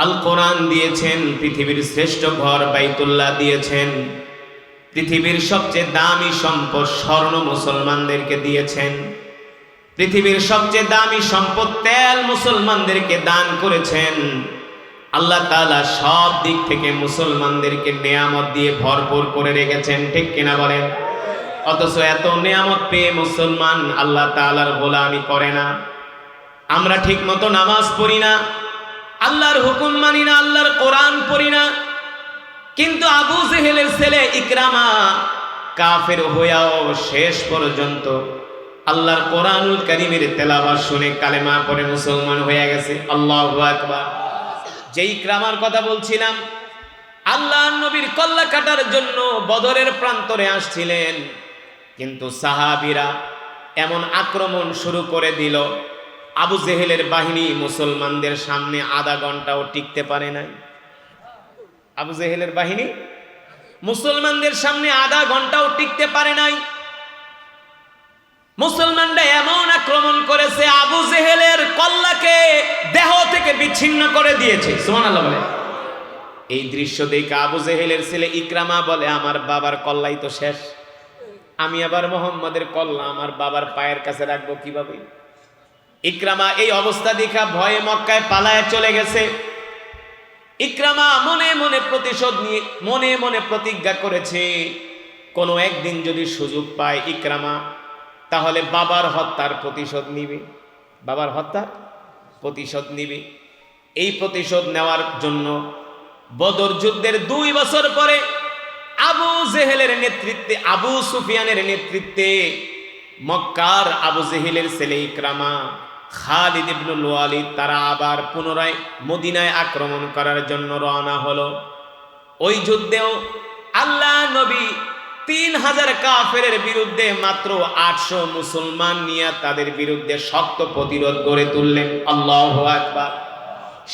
Speaker 1: আল কোরআন দিয়েছেন, পৃথিবীর শ্রেষ্ঠ ঘর বাইতুল্লাহ দিয়েছেন, পৃথিবীর সবচেয়ে দামি সম্পদ স্বর্ণ মুসলমানদেরকে দিয়েছেন, পৃথিবীর সবচেয়ে দামি সম্পদ তেল মুসলমানদেরকে দান করেছেন, আল্লাহ তাআলা সব দিক থেকে মুসলমানদেরকে নেয়ামত দিয়ে ভরপুর করে রেখেছেন, ঠিক কিনা বলেন? অথচ এত নেয়ামত পেয়ে মুসলমান আল্লাহ তাআলার গোলামি করে না। আমরা ঠিক মতো নামাজ পড়ি না, আল্লাহর হুকুম মানি না, আল্লাহর কোরআন পড়ি না। কিন্তু আবু জেহেলের ছেলে ইকরামা কাফের হয়েও শেষ পর্যন্ত আল্লাহর কোরআনুল কারীমের তেলাওয়াত শুনে কালেমা পড়ে মুসলমান হয়ে গেছে। আল্লাহু আকবার। যেই ইকরামার কথা বলছিলাম, আল্লাহর নবীর কল্লা কাটার জন্য বদরের প্রান্তরে আসছিলেন, কিন্তু সাহাবীরা এমন আক্রমণ শুরু করে দিল, আবু জেহেলের বাহিনী মুসলমানদের সামনে আধা ঘন্টাও টিকতে পারে নাই। আবু জেহেলের বাহিনী মুসলমানদের সামনে আধা ঘন্টাও টিকতে পারে নাই। মুসলমানরা এমন আক্রমণ করেছে, আবু জেহেলের কল্লাকে দেহ থেকে বিচ্ছিন্ন করে দিয়েছে। সুবহানাল্লাহ বলে। এই দৃশ্য দেখে আবু জেহেলের ছেলে ইকরামা বলে, আমার বাবার কল্লাই তো শেষ, আমি আবার মুহাম্মাদের কল্লা আমার বাবার পায়ের কাছে রাখবো কিভাবে? ইকরামা এই অবস্থা দেখা ভয়ে মক্কায় পালায় চলে গেছে। ইকরামা মনে মনে প্রতিশোধ নিয়ে মনে মনে প্রতিজ্ঞা করেছে, কোনো একদিন যদি সুযোগ পায় ইকরামা, তাহলে বাবার হত্যার প্রতিশোধ নিবে, বাবার হত্যার প্রতিশোধ নিবে। এই প্রতিশোধ নেওয়ার জন্য বদর যুদ্ধের 2 বছর পরে আবু জেহেলের নেতৃত্বে, আবু সুফিয়ানের নেতৃত্বে মক্কার আবু জেহেলের ছেলে ইকরামা, খালিদ ইবনুল ওয়ালিদ তারা আবার পুনরায় মদিনায় আক্রমণ করার জন্য রওনা হলো। ওই যুদ্ধেও আল্লাহ নবী 3000 কাফেরের বিরুদ্ধে মাত্র 800 মুসলমান নিয়ে তাদের বিরুদ্ধে শক্ত প্রতিরোধ গড়ে তুললেন। আল্লাহু আকবার।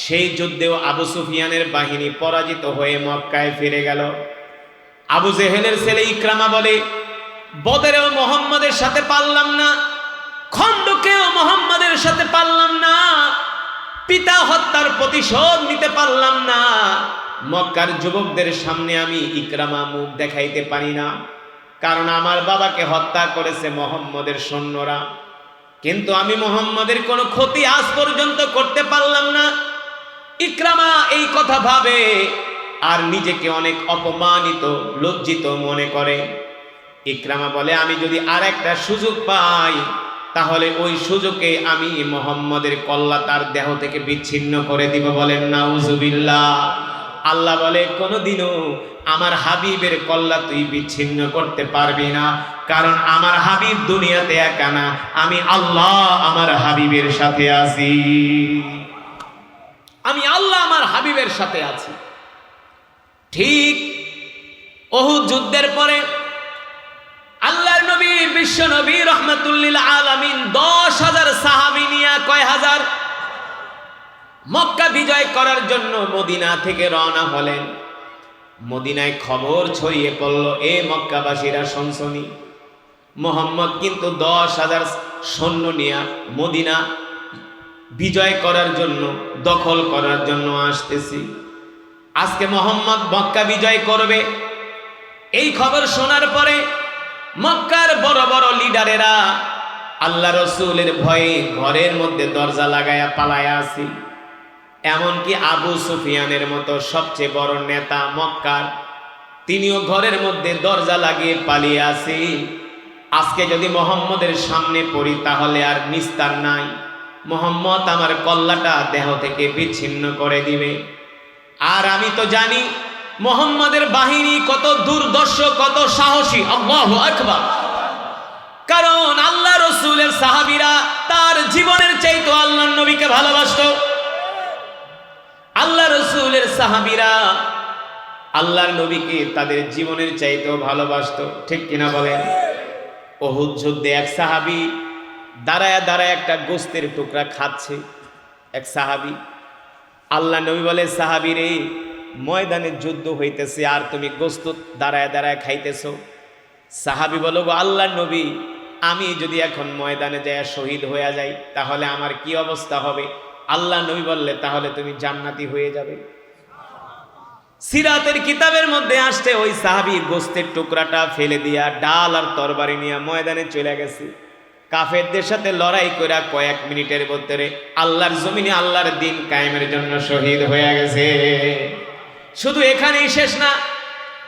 Speaker 1: সেই যুদ্ধেও আবু সুফিয়ানের বাহিনী পরাজিত হয়ে মক্কায় ফিরে গেল। আবু জেহেলের ছেলে ইকরামা বলে, বদরেও মুহাম্মাদের সাথে পারলাম না, খন্দকেও মুহাম্মাদের সাথে পারলাম না, পিতা হত্যার প্রতিশোধ নিতে পারলাম না, মক্কার যুবকদের সামনে আমি ইকরামা মুখ দেখাইতে পারি না, কারণ আমার বাবাকে হত্যা করেছে মুহাম্মাদের সৈন্যরা, কিন্তু আমি মুহাম্মাদের কোনো ক্ষতি আজ পর্যন্ত করতে পারলাম না। ইকরামা এই কথা ভাবে আর নিজেকে অনেক অপমানিত লজ্জিত মনে করে। ইকরামা বলে, আমি যদি আর একটা সুযোগ পাই, তাহলে ওই সুযোগে আমি মুহাম্মাদের কল্লা তার দেহ থেকে বিচ্ছিন্ন করে দিব। বলেন নাউজুবিল্লাহ। আল্লাহ বলে, কোনোদিনও আমার হাবিবের কল্লা তুই বিচ্ছিন্ন করতে পারবি না, কারণ আমার হাবিব দুনিয়াতে একা না, আমি আল্লাহ আমার হাবিবের সাথে আছি, আমি আল্লাহ আমার হাবিবের সাথে আছি। ঠিক উহুদ যুদ্ধের পরে আল্লাহর নবী বিশ্ব নবী রাহমাতুল্লিল আলামিন 10,000 সাহাবী নিয়ে কয় হাজার মক্কা বিজয় করার জন্য মদিনা থেকে রওনা হলেন। মদিনায় খবর ছড়িয়ে পড়ল, এ মক্কাবাসীরা শুনছনি, মুহাম্মদ কিন্তু 10,000 সৈন্য নিয়ে মদিনা বিজয় করার জন্য, দখল করার জন্য আসতেছি। আজকে মুহাম্মদ মক্কা বিজয় করবে। এই খবর শোনার পরে মক্কার বড় বড় লিডারেরা আল্লাহ রসুলের ভয়ে ঘরের মধ্যে দরজা লাগায়া পালায়া আছে। এমনকি আবু সুফিয়ানের মতো সবচেয়ে বড় নেতা মক্কার, তিনিও ঘরের মধ্যে দরজা লাগিয়ে পালিয়ে আছে। আজকে যদি মুহাম্মদের সামনে পড়ি তাহলে আর নিস্তার নাই, মুহাম্মদ আমার কল্লাটা দেহ থেকে বিচ্ছিন্ন করে দিবে। আর আমি তো জানি মুহাম্মদের বাহিনী কত দুর্দর্শ, কত সাহসী। আল্লাহু আকবার। কারণ আল্লাহ রসুলের সাহাবীরা তার জীবনের চাইতে আল্লাহর নবীকে ভালোবাসত। আল্লাহ রসুলের সাহাবীরা আল্লাহর নবীকে তাদের জীবনের চাইতেও ভালোবাসত, ঠিক কিনা বলেন? উহুদ যুদ্ধে এক সাহাবী দাঁড়ায় দাঁড়ায় একটা গোস্তের টুকরা খাচ্ছে। এক সাহাবী, আল্লাহ নবী বলে, সাহাবী রে, ময়দানে যুদ্ধ হইতেছে আর তুমি গোস্ত দাঁড়ায় দাঁড়ায় খাইতেছো। সাহাবী বলো, গো আল্লাহর নবী, আমি যদি এখন ময়দানে যায় শহীদ হয়ে যাই তাহলে আমার কি অবস্থা হবে? আল্লাহ নবী বললে, তাহলে তুমি জান্নাতি হয়ে যাবে। সিরাতের কিতাবের মধ্যে আসছে, ওই সাহাবী গোস্তের টুকরাটা ফেলে দিয়া ডাল আর তরবারি নিয়ে ময়দানে চলে গেছে। কাফেরদের সাথে লড়াই করে কয়েক মিনিটের ভিতরে আল্লাহর জমিনে আল্লাহর দিন কায়েমের জন্য শহীদ হয়ে গেছে। শুধু এখানেই শেষ না,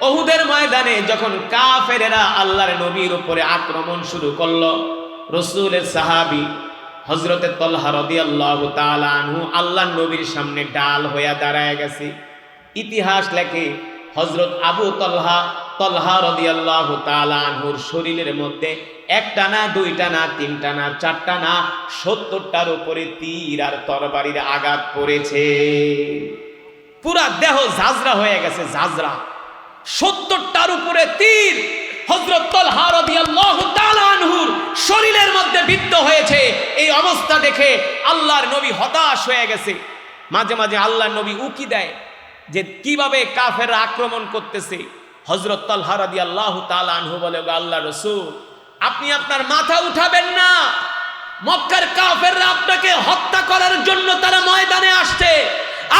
Speaker 1: উহুদের ময়দানে যখন কাফেরেরা আল্লাহর নবীর উপরে আক্রমণ শুরু করলো, রাসূলের সাহাবী হযরতে তালহা রাদিয়াল্লাহু তাআলা আনহু আল্লাহর নবীর সামনে ডাল হয়ে দাঁড়ায় গেছে। ইতিহাস লেখে হযরত আবু তালহা রাদিয়াল্লাহু তাআলা আনহুর শরীরের মধ্যে একটা না, দুইটা না, তিনটা না, চারটা না, 70টার উপরে তীর আর তরবারির আঘাত পড়েছে। পুরা দেহ ঝাঁঝরা হয়ে গেছে, ঝাঁঝরা। 70টার উপরে তীর হযরত তালহা রাদিয়াল্লাহু তাআলা আনহুর শরীরের মধ্যে বিদ্ধ হয়েছে। এই অবস্থা দেখে আল্লাহর নবী হতাশ হয়ে গেছে। মাঝে মাঝে আল্লাহর নবী উকি দেয় যে কিভাবে কাফেররা আক্রমণ করতেছে। হযরত তালহা রাদিয়াল্লাহু তাআলা আনহু বলে, আল্লাহর রাসূল, আপনি আপনার মাথা উঠাবেন না। মক্কার কাফেররা আপনাকে হত্যা করার জন্য তারা ময়দানে আসছে।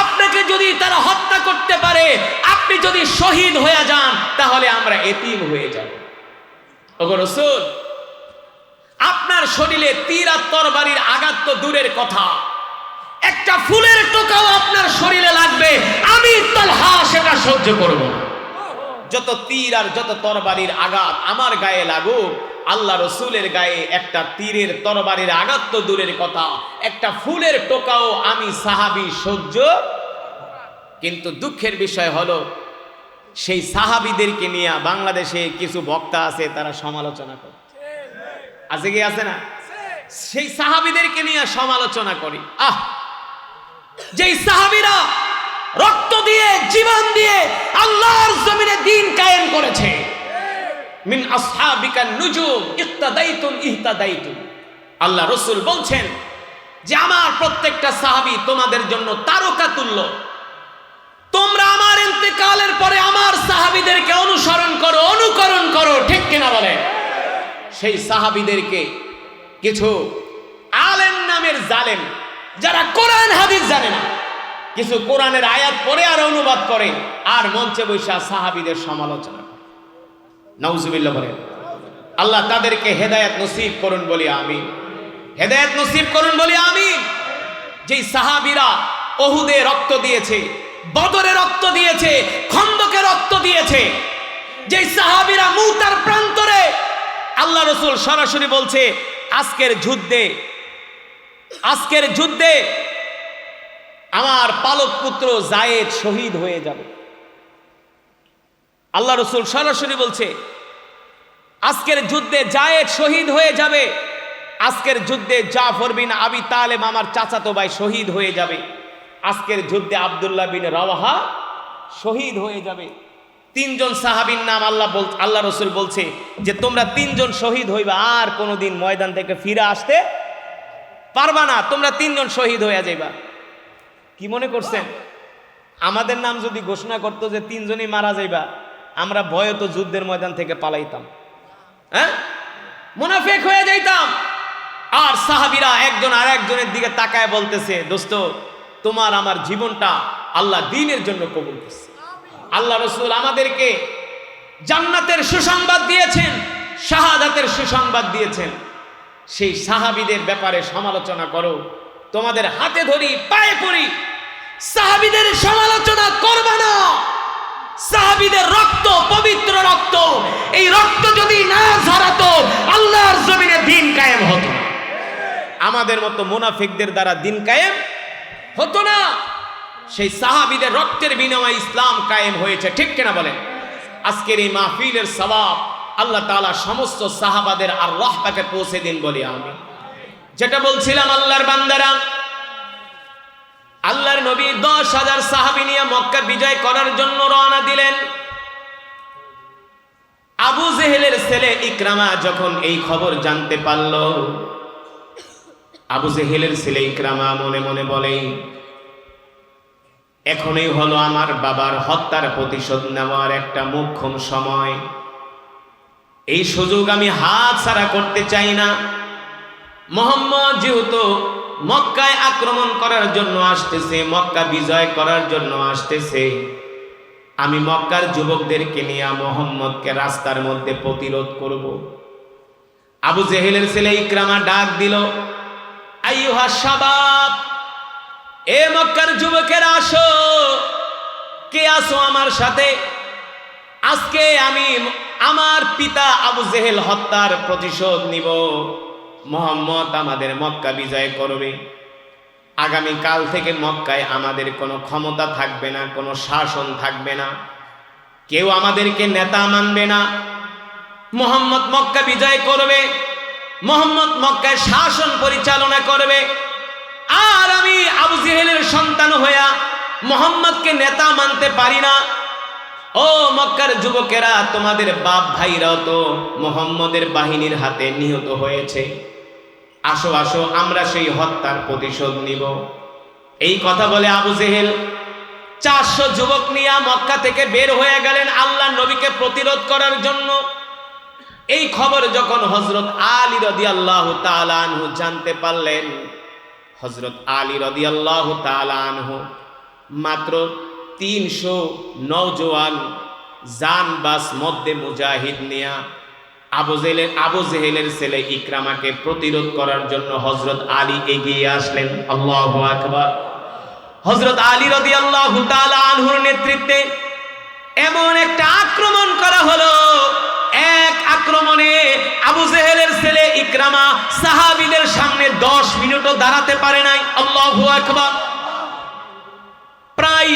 Speaker 1: আপনাকে যদি তারা হত্যা করতে পারে, আপনি যদি শহীদ হয়ে যান, তাহলে আমরা এতিম হয়ে যাব। ওগো রাসূল, আপনার শরীরে তীর আর তরবারির আঘাত তো দূরের কথা, একটা ফুলের টোকাও আপনার শরীরে লাগবে, আমি তালহা সেটা সহ্য করব না। যত তীর আর যত তরবারির আঘাত আমার গায়ে লাগুক, আল্লাহ রসুলের গায়ে একটা তীরের তরবারির আঘাত তো দূরের কথা, একটা ফুলের টোকাও আমি সাহাবী সহ্য। কিন্তু দুঃখের বিষয় হলো, সেই সাহাবীদেরকে নিয়ে বাংলাদেশে কিছু বক্তা আছে, তারা সমালোচনা করে। আছে কি আছে না? সেই সাহাবীদেরকে নিয়ে সমালোচনা করি। যেই সাহাবীরা রক্ত দিয়ে, জীবন দিয়ে আল্লাহর জমিনে দ্বীন কায়েম করেছে। মিন আসহাবিকা নুজুম ইক্তাদাইতুম ইহতাদাইতুম। আল্লাহ রাসূল বলছেন যে আমার প্রত্যেকটা সাহাবী তোমাদের জন্য তারকা তুল্য। তোমরা আমার ইন্তেকালের পরে আমার সাহাবীদেরকে অনুসরণ করো, অনুকরণ করো, ঠিক কিনা বলেন? সেই সাহাবীদেরকে কিছু আলেম নামের জালেম, যারা কোরআন হাদিস জানে না, কিছু কোরআনের আয়াত পড়ে আর অনুবাদ করে, আর মঞ্চে বসে সাহাবীদের সমালোচনা করে। নাউজুবিল্লাহ বলেন। আল্লাহ তাদেরকে হেদায়েত নসিব করুন বলি আমিন। হেদায়েত নসিব করুন বলি আমিন। যেই সাহাবীরা উহুদে রক্ত দিয়েছে, বদরে রক্ত দিয়েছে, খন্দকে রক্ত দিয়েছে, যেই সাহাবীরা মুতার প্রান্তরে, আল্লাহ রাসূল সরাসরি বলছে আজকের যুদ্ধে আমার পালক পুত্র যায়েদ শহীদ হয়ে যাবে। আল্লাহ রাসূল সরাসরি বলছে আজকের যুদ্ধে যায়েদ শহীদ হয়ে যাবে। আজকের যুদ্ধে জাফর বিন আবি তালেব আমার চাচাতো ভাই শহীদ হয়ে যাবে। আজকের যুদ্ধে আব্দুল্লাহ বিন রাওয়াহা শহীদ হয়ে যাবে। তিনজন সাহাবীর নাম আল্লাহ রাসূল বলছে যে তোমরা তিনজন শহীদ হইবা, আর কোনোদিন ময়দান থেকে ফিরে আসতে পারবা না, তোমরা তিনজন শহীদ হয়ে যাইবা। কি মনে করছেন আমাদের নাম যদি ঘোষণা করতো যে তিনজনই মারা যাইবা, আমরা ভয়ে তো যুদ্ধের ময়দান থেকে পালাইতাম, মুনাফিক হয়ে যাইতাম। আর সাহাবীরা একজন আর একজনের দিকে তাকায় বলতেছে, দোস্ত তোমার আমার জীবনটা আল্লাহ দ্বীনের জন্য কবুল করছে। আল্লাহ রাসূল আমাদেরকে জান্নাতের সুসংবাদ দিয়েছেন, শাহাদাতের সুসংবাদ দিয়েছেন। সেই সাহাবীদের ব্যাপারে সমালোচনা করো, তোমাদের হাতে ধরি, পায়ে পড়ি, সাহাবীদের সমালোচনা করবে না। সাহাবীদের রক্ত পবিত্র রক্ত, এই রক্ত যদি না ঝরাতো আল্লাহর জমিনে দ্বীন কায়েম হতো না। আমাদের মতো মুনাফিকদের দ্বারা দ্বীন কায়েম হতো না। সেই সাহাবীদের রক্তের বিনিময়ে ইসলাম কায়েম হয়েছে, ঠিক কিনা বলেন? আজকের এই মাহফিলের সওয়াব আল্লাহ তাআলা সমস্ত সাহাবাদের আর রহবাকে পৌঁছে দিন বলি আমিন। যেটা বলছিলাম, আল্লাহর বান্দারা, আল্লাহর নবী 10,000 সাহাবী নিয়ে মক্কা বিজয় করার জন্য রওনা দিলেন। আবু জেহেলের ছেলে ইকরামা যখন এই খবর জানতে পারল, আবু জেহেলের ছেলে ইকরামা মনে মনে বলে, এখনই হলো আমার বাবার হত্যার প্রতিশোধ নেওয়ার একটা মোক্ষম সময়। এই সুযোগ আমি হাতছাড়া করতে চাই না। মুহাম্মদ যেহেতু মক্কায় আক্রমণ করার জন্য আসতেছে, মক্কা বিজয় করার জন্য আসতেছে, আমি মক্কার যুবকদেরকে নিয়ে মুহাম্মদকে রাস্তার মধ্যে প্রতিরোধ করব। আবু জেহেলের ছেলে ইকরামা ডাক দিল, আইয়ুহা শাবাব, এ মক্কার যুবকেরা আসো, কে আসো আমার সাথে? আজকে আমি আমার পিতা আবু জেহেল হত্যার প্রতিশোধ নিব। মুহাম্মদ আমাদের মক্কা বিজয় করবে। আগামী কাল থেকে মক্কায় আমাদের কোনো ক্ষমতা থাকবে না, কোনো শাসন থাকবে না, কেউ আমাদেরকে নেতা মানবে না। মুহাম্মদ মক্কা বিজয় করবে, মুহাম্মদ মক্কায় শাসন পরিচালনা করবে। আর আমি আবু জেহেলের সন্তান হইয়া মুহাম্মদকে নেতা মানতে পারি না। ও মক্কার যুবকেরা, তোমাদের বাপ ভাইরাও তো মুহাম্মদের বাহিনীর হাতে নিহত হয়েছে। আসো আসো, আমরা সেই হত্যার প্রতিশোধ নিব। এই কথা বলে আবু জেহেল 400 যুবক নিয়ে মক্কা থেকে বের হয়ে গেলেন আল্লাহর নবীকে প্রতিরোধ করার জন্য। এই খবর যখন হযরত আলী রাদিয়াল্লাহু তাআলা আনহু জানতে পারলেন, হযরত আলী রাদিয়াল্লাহু তাআলা আনহু মাত্র 300 নওজোয়ান জানবাস মধ্যে মুজাহিদ নিয়া আবু জেহেলের ছেলে ইকরামাকে প্রতিরোধ করার জন্য হযরত আলী এগিয়ে আসলেন। আল্লাহু আকবার। হযরত আলী রাদিয়াল্লাহু তাআলা আনহুর নেতৃত্বে এমন একটা আক্রমণ করা হলো, এক আক্রমণে আবু জেহেলের ছেলে ইকরামা সাহাবীদের সামনে 10 মিনিটও দাঁড়াতে পারে নাই। আল্লাহু আকবার। প্রায়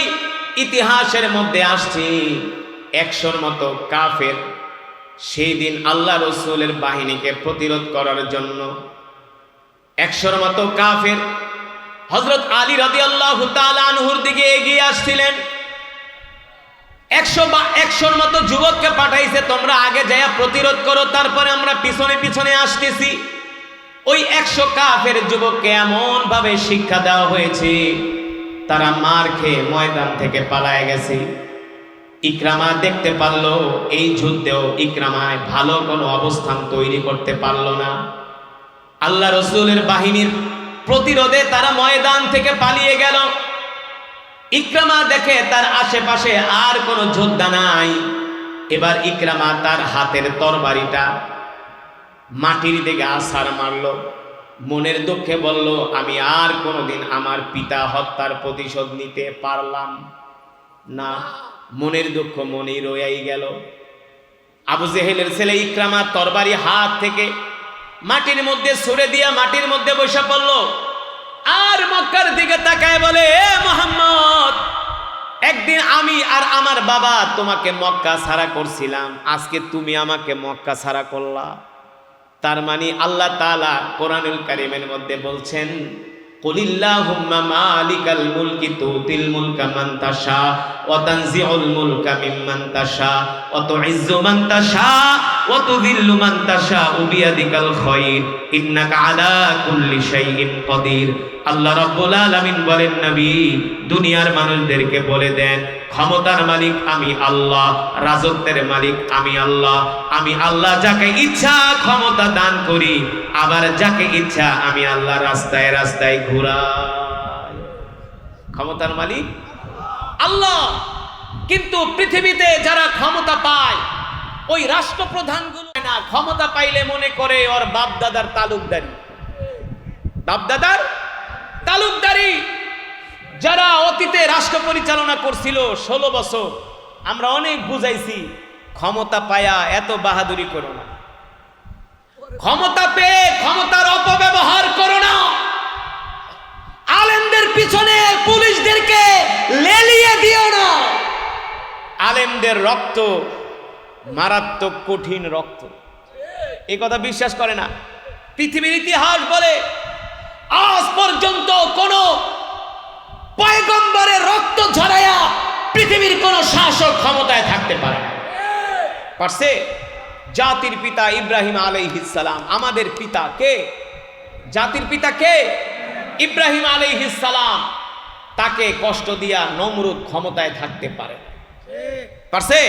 Speaker 1: ইতিহাসের মধ্যে আসছে 100-র মতো কাফের সেই দিন আল্লাহ রাসূলের বাহিনীকে প্রতিরোধ করার জন্য 100-র মতো কাফের হযরত আলী রাদিয়াল্লাহু তাআলা আনহুর দিকে এগিয়ে আসছিলেন। 100-র মতো যুবককে পাঠাইছে, তোমরা আগে যায়া প্রতিরোধ করো, তারপরে আমরা পিছনে পিছনে আসতেছি। ওই 100 কাফের যুবককে এমন ভাবে শিক্ষা দেওয়া হয়েছে, তারা মার খেয়ে ময়দান থেকে পালায় গেছে। ইকরামা দেখতে পারলো এই যুদ্ধেও ইকরামায় ভালো কোনো অবস্থান তৈরি করতে পারলো না। আল্লাহ রাসূলের বাহিনীর প্রতিরোধে তারা ময়দান থেকে পালিয়ে গেল। ইকরামা দেখে তার আশেপাশে আর কোনো যোদ্ধা নাই। এবার ইকরামা তার হাতের তরবারিটা মাটির দিকে আছাড় মারলো। মনের দুঃখে বলল, আমি আর কোনোদিন আমার পিতা হত্যার প্রতিশোধ নিতে পারলাম না। মনের দুঃখ মনেই রয়েই গেল। আবু জেহেলের ছেলে ইকরামা তরবারি হাত থেকে মাটির মধ্যে ছুঁড়ে দিয়া মাটির মধ্যে বসে পড়ল। আর মক্কার দিকে তাকায় বলে, এ মুহাম্মদ, একদিন আমি আর আমার বাবা তোমাকে মক্কা ছাড়া করছিলাম, আজকে তুমি আমাকে মক্কা ছাড়া করলা। তার মানে আল্লাহ তাআলা কোরআনুল কারীমের মধ্যে বলছেন, কুলিল্লাহুম্মা মালিকাল মুলকি তুতিল মুলকা মান তাশা ওয়া তানজিউল মুলকা মিম্মান তাশা ওয়া তুইজ্জু মান তাশা ওয়া তুযিল্লু মান তাশা বিয়াদিকাল খায়র ইন্নাকা আলা কুল্লি শাইইন কাদির। আল্লাহ রাব্বুল আলামিন বলেন, নবী দুনিয়ার মানুষদেরকে বলে দেন, ক্ষমতার মালিক আমি আল্লাহ, রাজত্বের মালিক আমি আল্লাহ। আমি আল্লাহ যাকে ইচ্ছা ক্ষমতা দান করি, আবার যাকে ইচ্ছা আমি আল্লাহ রাস্তায় রাস্তায় ঘুরাই। ক্ষমতার মালিক আল্লাহ। কিন্তু পৃথিবীতে যারা ক্ষমতা পায়, ওই রাষ্ট্রপ্রধানগুলো না, ক্ষমতা পাইলে মনে করে ওর বাপ দাদার তালুকদারি। বাপ দাদার তালুকদারি। যারা অতীতে রাষ্ট্র পরিচালনা করছিল 16 বছর, আমরা অনেক বুঝাইছি, ক্ষমতা পায়া এত বাহাদুরি করো না, ক্ষমতা পেয়ে ক্ষমতার অপব্যবহার করো না, আলেমদের পিছনে পুলিশদেরকে লেলিয়ে দিও না। আলেমদের রক্ত মারাত্মক কঠিন রক্ত, এই কথা বিশ্বাস করে না। পৃথিবীর ইতিহাস বলে আজ পর্যন্ত কোন পয়গম্বরের রক্ত ঝরায়া পৃথিবীর কোন শাসক ক্ষমতায় থাকতে পারে না। পারছে? জাতির পিতা ইব্রাহিম আলাইহিস সালাম, আমাদের পিতা কে? জাতির পিতা কে? ইব্রাহিম আলাইহিস সালাম। তাকে কষ্ট দিয়া নমরুদ ক্ষমতায় থাকতে পারে। পারছে?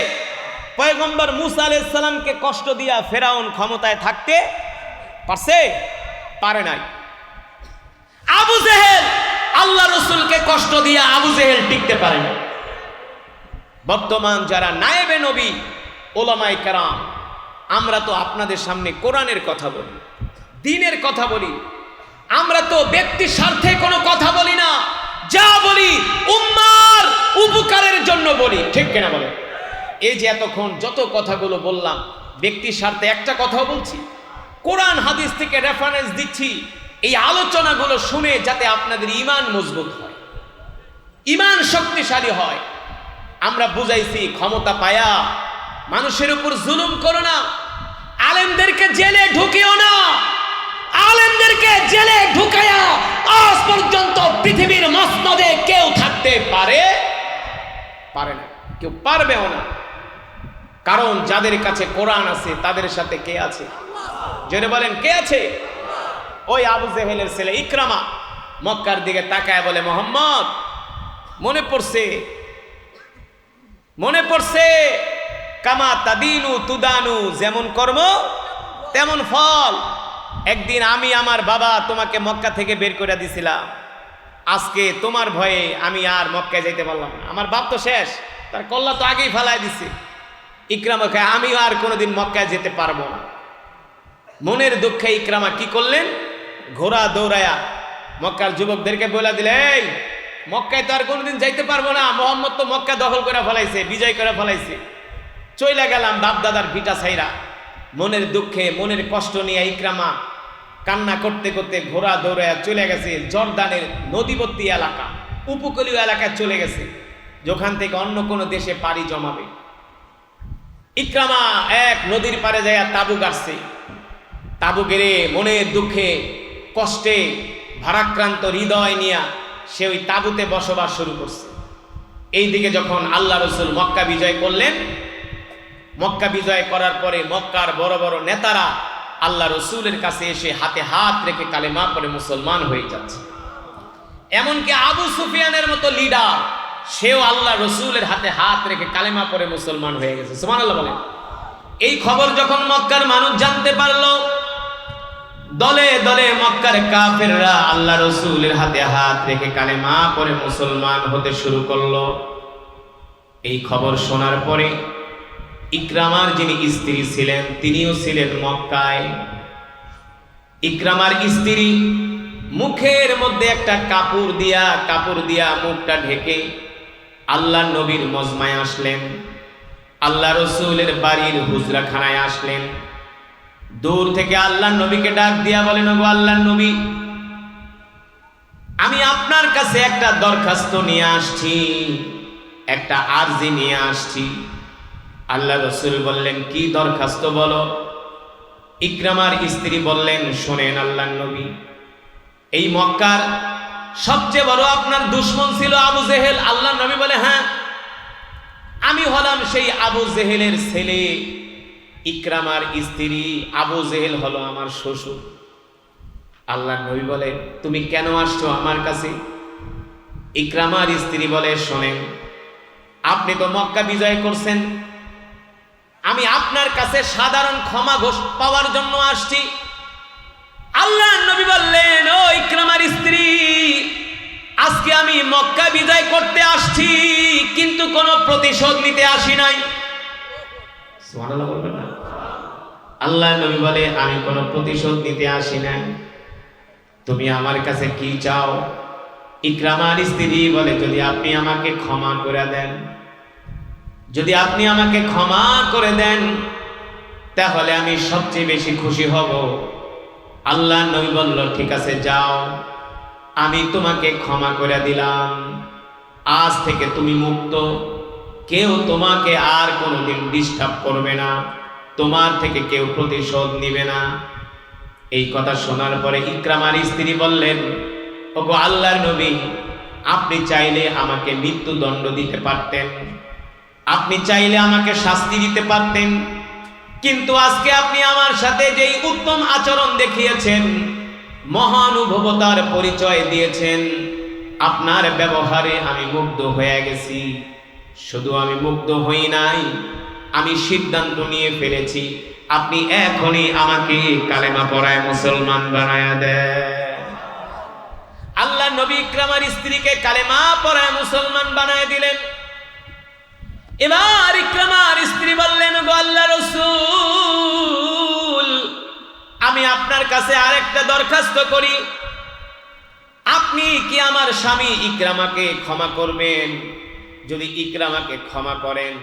Speaker 1: পয়গম্বর মুসা আলাইহিস সালামকে কষ্ট দিয়া ফেরাউন ক্ষমতায় থাকতে পারছে? পারে নাই। আবু জেহেল আল্লাহ রাসূলকে কষ্ট দিয়া আবু জেহেল টিকতে পারে না। বর্তমান যারা নায়েবে নবী, ওলামায়ে কেরাম, আমরা তো আপনাদের সামনে কোরআনের কথা বলি, দ্বীনের কথা বলি। আমরা তো ব্যক্তি স্বার্থে কোনো কথা বলি না, যা বলি উম্মার উপকারের জন্য বলি, ঠিক কিনা বলেন? এই যে এতক্ষণ যত কথাগুলো বললাম, ব্যক্তি স্বার্থে একটা কথাও বলছি, কোরআন হাদিস থেকে রেফারেন্স দিচ্ছি, এই আলোচনাগুলো শুনে যাতে আপনাদের ঈমান মজবুত হয়, ঈমান শক্তিশালী হয়। আমরা বুঝাইছি ক্ষমতা পায়া মানুষের উপর জুলুম করো না, আলেমদেরকে জেলে ঢুকিও না, আলেমদেরকে জেলে ঢুকায়া আজ পর্যন্ত পৃথিবীর মসনদে কেউ থাকতে পারে না, কেউ পারবেও না। কারণ যাদের কাছে কোরআন আছে তাদের সাথে কে আছে? জেনে বলেন কে আছে? ওই আবু জেহেলের ছেলে ইকরামা মক্কার দিকে তাকায় বলে, মোহাম্মদ মনে পড়ছে কামা তাদিনু তুদানু, যেমন কর্ম তেমন ফল। একদিন আমি আমার বাবা তোমাকে মক্কা থেকে বের করে দিছিলাম, আজকে তোমার ভয়ে আমি আর মক্কায় যাইতে পারলাম না, আমার বাপ তো শেষ, তার কল্লা তো আগেই ফালাই দিছে। ইকরামাকে আমি আর কোনোদিন মক্কায় যেতে পারবো না। মনের দুঃখে ইকরামা কি করলেন? ঘোড়া দৌড়ায়া মক্কার যুবকদেরকে বলে দিলে, এই মক্কায় তো আর কোনোদিন যাইতে পারবো না, মোহাম্মদ তো মক্কা দখল করে ফেলাইছে, বিজয় করে ফেলাইছে, চইলা গেলাম বাপ দাদার ভিটা ছাইরা। মনের দুঃখে মনের কষ্ট নিয়ে ইকরামা কান্না করতে করতে ঘোড়া দৌড়ায়া চলে গেছে জর্দানের নদীবর্তী এলাকা, উপকূলীয় এলাকায় চলে গেছে, যেখান থেকে অন্য কোনো দেশে পাড়ি জমাবে। ইকরামা এক নদীর পাড়ে যাইয়া তাবু গাড়ছে, তাবু গেড়ে মনের দুঃখে কষ্টে ভারাক্রান্ত হৃদয় নিয়া সে ওই তাবুতে বসবাস শুরু করছে। এইদিকে যখন আল্লাহ রসুল মক্কা বিজয় করলেন, মক্কা বিজয় করার পরে মক্কার বড় বড় নেতারা আল্লাহ রসুলের কাছে এসে হাতে হাত রেখে কালেমা পড়ে মুসলমান হয়ে যাচ্ছে। এমনকি আবু সুফিয়ানের মতো লিডার, সেও আল্লাহ রসুলের হাতে হাত রেখে কালেমা পড়ে মুসলমান হয়ে গেছে। সুবহানাল্লাহ বলেন। এই খবর যখন মক্কার মানুষ জানতে পারলো, দলে দলে মক্কার কাফেররা আল্লাহ রসুলের হাতে হাত রেখে কালেমা পড়ে মুসলমান হতে শুরু করলো। এই খবর শোনার পরে ইকরামার যিনি স্ত্রী ছিলেন তিনিও ছিলেন মক্কায়। ইকরামার স্ত্রী মুখের মধ্যে একটা কাপড় দিয়া মুখটা ঢেকে আল্লাহ নবীর মজমায় আসলেন, আল্লাহ রসুলের বাড়ির হুজরাখানায় আসলেন। দূর থেকে আল্লাহ নবীকে ডাক দিয়া বলেন, ওগো আল্লাহ নবী, আমি আপনার কাছে একটা দরখাস্ত নিয়ে আসছি, একটা আরজি নিয়ে আসছি। আল্লাহ রসুল বললেন, কি দরখাস্ত বলো। ইকরামার স্ত্রী বললেন, শোনেন আল্লাহ নবী, এই মক্কার সবচেয়ে বড় আপনার দুশমন ছিল আবু জেহেল। আল্লাহ নবী বলে, হ্যাঁ, আমি হলাম সেই আবু জেহেলের ছেলে। ইকরামার স্ত্রী আবু জেহেল হলো আমার শ্বশুর। আল্লাহ নবী বলে, তুমি কেন আসছো আমার কাছে? ইকরামার স্ত্রী বলে, শোনেন, আপনি তো মক্কা বিজয় করছেন, আমি আপনার কাছে সাধারণ ক্ষমা পাওয়ার জন্য আসছি। আল্লাহ নবী বললেন, ও ইকরামার স্ত্রী, আজকে আমি মক্কা বিজয় করতে আসছি, কিন্তু কোনো প্রতিশোধ নিতে আসি নাই। সুবহানাল্লাহ বলবেন না? আল্লাহ নবী বলে, আমি কোনো প্রতিশোধ নিতে আসি নাই, তুমি আমার কাছে কি চাও? ইকরামার স্ত্রী বলে, যদি আপনি আমাকে ক্ষমা করে দেন, যদি আপনি আমাকে ক্ষমা করে দেন তাহলে আমি সবচেয়ে বেশি খুশি হব। আল্লাহ নবী বলল, ঠিক আছে, যাও, আমি তোমাকে ক্ষমা করে দিলাম, আজ থেকে তুমি মুক্ত, কেউ তোমাকে আর কোনোদিন ডিস্টার্ব করবে না, তোমার থেকে কেউ প্রতিশোধ নিবে না। এই কথা শোনার পরে ইকরামার স্ত্রী বললেন, ওগো আল্লাহর নবী, আপনি চাইলে আমাকে মৃত্যুদণ্ড দিতে পারতেন, আপনি চাইলে আমাকে শাস্তি দিতে পারতেন, কিন্তু আজকে আপনি আমার সাথে যেই উত্তম আচরণ দেখিয়েছেন, মহানুভবতার পরিচয় দিয়েছেন, আপনার ব্যবহারে আমি মুগ্ধ হয়ে গেছি। শুধু আমি মুগ্ধ হই নাই, আমি সিদ্ধান্ত নিয়ে ফেলেছি, আপনি এখনই আমাকে কালেমা পড়ায় মুসলমান বানায়া দেন। আল্লাহ নবী ইকরামার স্ত্রীকে কালেমা পড়ায় মুসলমান বানায় দিলেন। এবার ইকরামার স্ত্রী বললেন, গো আল্লাহর রাসূল, আমি আপনার কাছে আরেকটা দরখাস্ত করি, আপনি কি আমার স্বামী ইকরামাকে ক্ষমা করবেন? যদি ইকরামাকে ক্ষমা করেন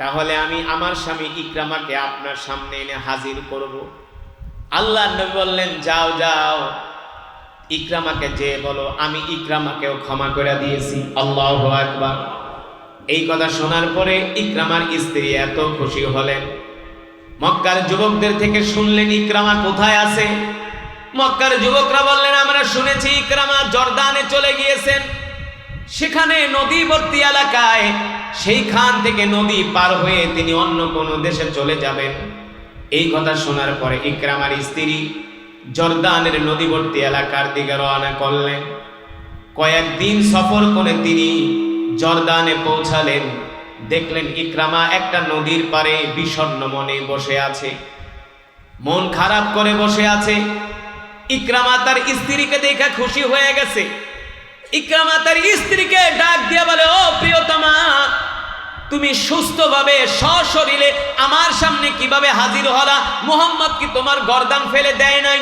Speaker 1: তাহলে আমি আমার স্বামী ইকরামাকে আপনার সামনে এনে হাজির করব। আল্লাহর নবী বললেন, যাও যাও, ইকরামাকে যে বলো আমি ইকরামাকেও ক্ষমা করে দিয়েছি। আল্লাহু আকবার। এই কথা শোনার পরে ইকরামার স্ত্রী এত খুশি হলেন। মক্কার যুবকদের থেকে শুনলেন ইকরামা কোথায় আছে। মক্কার যুবকরা বললেন, আমরা শুনেছি ইকরামা জর্দানে চলে গিয়েছেন, সেখানে নদীবর্তী এলাকায়, সেইখান থেকে নদী পার হয়ে তিনি অন্য কোনো দেশে চলে যাবেন। এই কথা শোনার পরে ইকরামার স্ত্রী জর্দানের নদীবর্তী এলাকার দিকে রওনা করলেন। কয়েকদিন সফর করে তিনি জর্দানে পৌঁছালেন। দেখলেন ইকরামা একটা নদীর পারে বিষণ্ণ মনে বসে আছে, মন খারাপ করে বসে আছে। ইকরামা তার স্ত্রীকে দেখে খুশি হয়ে গেছে। ইকরামা তার স্ত্রীকে ডাক দিয়ে বলে, ও প্রিয়তমা, তুমি সুস্থভাবে সশরীরে আমার সামনে কিভাবে হাজির হলা? মুহাম্মদ কি তোমার গর্দান ফেলে দেয় নাই?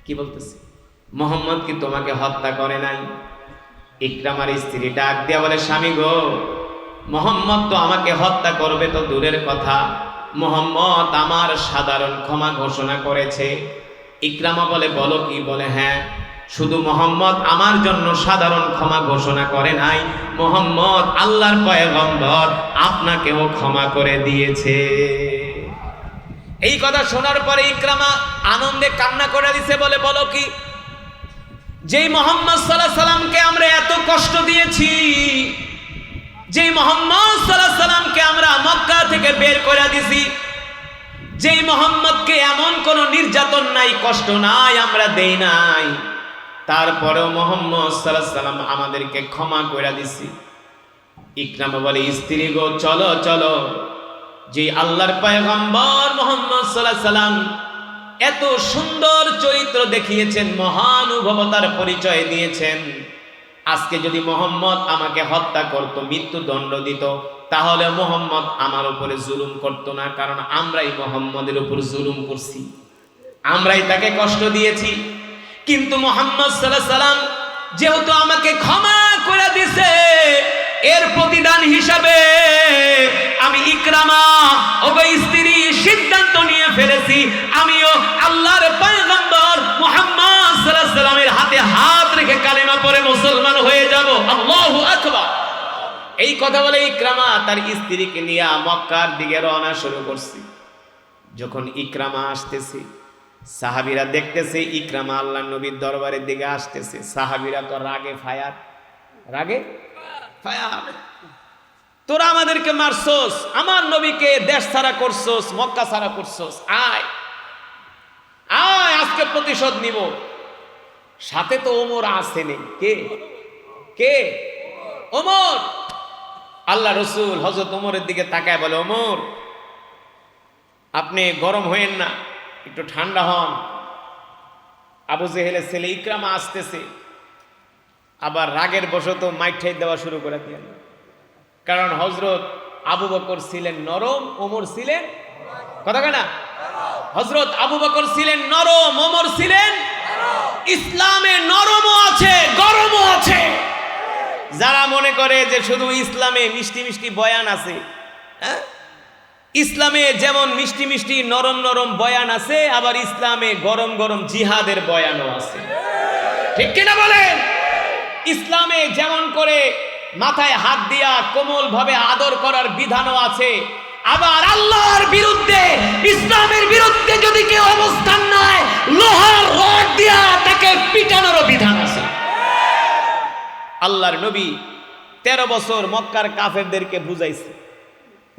Speaker 1: কি বলতেছে? মুহাম্মদ কি তোমাকে হত্যা করে নাই? ইকরামার স্ত্রী ডাক দিয়া বলে, স্বামী গো, মুহাম্মদ তো আমাকে হত্যা করবে তো দূরের কথা, মুহাম্মদ আমার সাধারণ ক্ষমা ঘোষণা করেছে। ইকরামা বলে, বলো কি? বলে, হ্যাঁ, শুধু মুহাম্মদ আমার জন্য সাধারণ ক্ষমা ঘোষণা করে নাই, মুহাম্মদ আল্লাহর পয়গম্বর আপনাকেও ক্ষমা করে দিয়েছে। এই কথা শোনার পরে ইকরামা আনন্দে কান্না করে দিছে। বলে, বলো কি? যেই মুহাম্মদ সাল্লাল্লাহু আলাইহি সাল্লামকে আমরা এত কষ্ট দিয়েছি, যেই মুহাম্মদ সাল্লাল্লাহু আলাইহি সাল্লামকে আমরা মক্কা থেকে বের করে দিয়েছি, যেই মুহাম্মদকে এমন কোন নির্যাতন নাই, কষ্ট নাই আমরা দেই নাই, তারপরেও মুহাম্মদ সাল্লাল্লাহু আলাইহি সাল্লাম আমাদেরকে ক্ষমা করে দিছি। ইকরামা বলে, স্ত্রী গো, চলো চলো, যে আল্লাহর পয়গম্বর মুহাম্মদ সাল্লাল্লাহু আলাইহি সাল্লাম এত সুন্দর চরিত্র দেখিয়েছেন, মহানুভবতার পরিচয় দিয়েছেন, আজকে যদি মুহাম্মদ আমাকে হত্যা করত, মৃত্যুদণ্ড দিত, তাহলে মুহাম্মদ আমার উপরে জুলুম করত না, কারণ আমরাই মুহাম্মদের উপর জুলুম করছি, আমরাই তাকে কষ্ট দিয়েছি। কিন্তু মুহাম্মদ সাল্লাল্লাহু আলাইহি সাল্লাম যেহেতু আমাকে ক্ষমা করে দিয়েছে, এর প্রতিদান হিসাবে আমি ইকরামা ওগো স্ত্রী সিদ্ধান্ত নিয়ে ফেলেছি, আমিও আল্লাহর পয়গম্বর মুহাম্মদ সাল্লাল্লাহু আলাইহি সাল্লামের হাতে হাত রেখে কালেমা পড়ে মুসলমান হয়ে যাব। আল্লাহু আকবার। এই কথা বলে ইকরামা তার স্ত্রীকে নিয়ে মক্কার দিকে রওনা শুরু করছে। যখন ইকরামা আসতেছে, সাহাবীরা দেখতেছে ইকরামা আল্লাহর নবীর দরবারের দিকে আসতেছে। সাহাবীরা তো রাগে ফায়ার, রাগে ফায়ার, তোরা আমাদেরকে মারছস, আমার নবীকে দেশ ছাড়া করছস, মক্কা ছাড়া করছস, আয় আয় আজকে প্রতিশোধ নিব। সাথে তো ওমর আসেনি। কে কে? ওমর। আল্লাহ রসুল হযরত ওমরের দিকে তাকায় বলে, ওমর, আপনি গরম হয়েন না, একটু ঠান্ডা হন। আবু জেহেলের ছেলে ইকরামা আসতেছে, আবার রাগের বশত মাইঠাই দেওয়া শুরু করে দিলেন। কারণ হযরত আবু বকর ছিলেন নরম, ওমর ছিলেন কথা কেনা, হযরত আবু বকর ছিলেন নরম, ওমর ছিলেন ইসলামে নরমও আছে গরমও আছে। যারা মনে করে যে শুধু ইসলামে মিষ্টি মিষ্টি বয়ান আছে, হ্যাঁ, ইসলামে যেমন মিষ্টি মিষ্টি নরম নরম বয়ান আছে, আবার ইসলামে গরম গরম জিহাদের বয়ানও আছে, ঠিক কিনা বলেন? ইসলামে যেমন করে মাথায় হাত দিয়া কোমল ভাবে আদর করার বিধানও আছে, আবার আল্লাহর বিরুদ্ধে, ইসলামের বিরুদ্ধে যদি কেউ অবস্থান নেয়, লোহার রড দিয়া তাকে পিটানোরও বিধান আছে। আল্লাহর নবী 13 বছর মক্কার কাফেরদেরকে বুঝাইছে,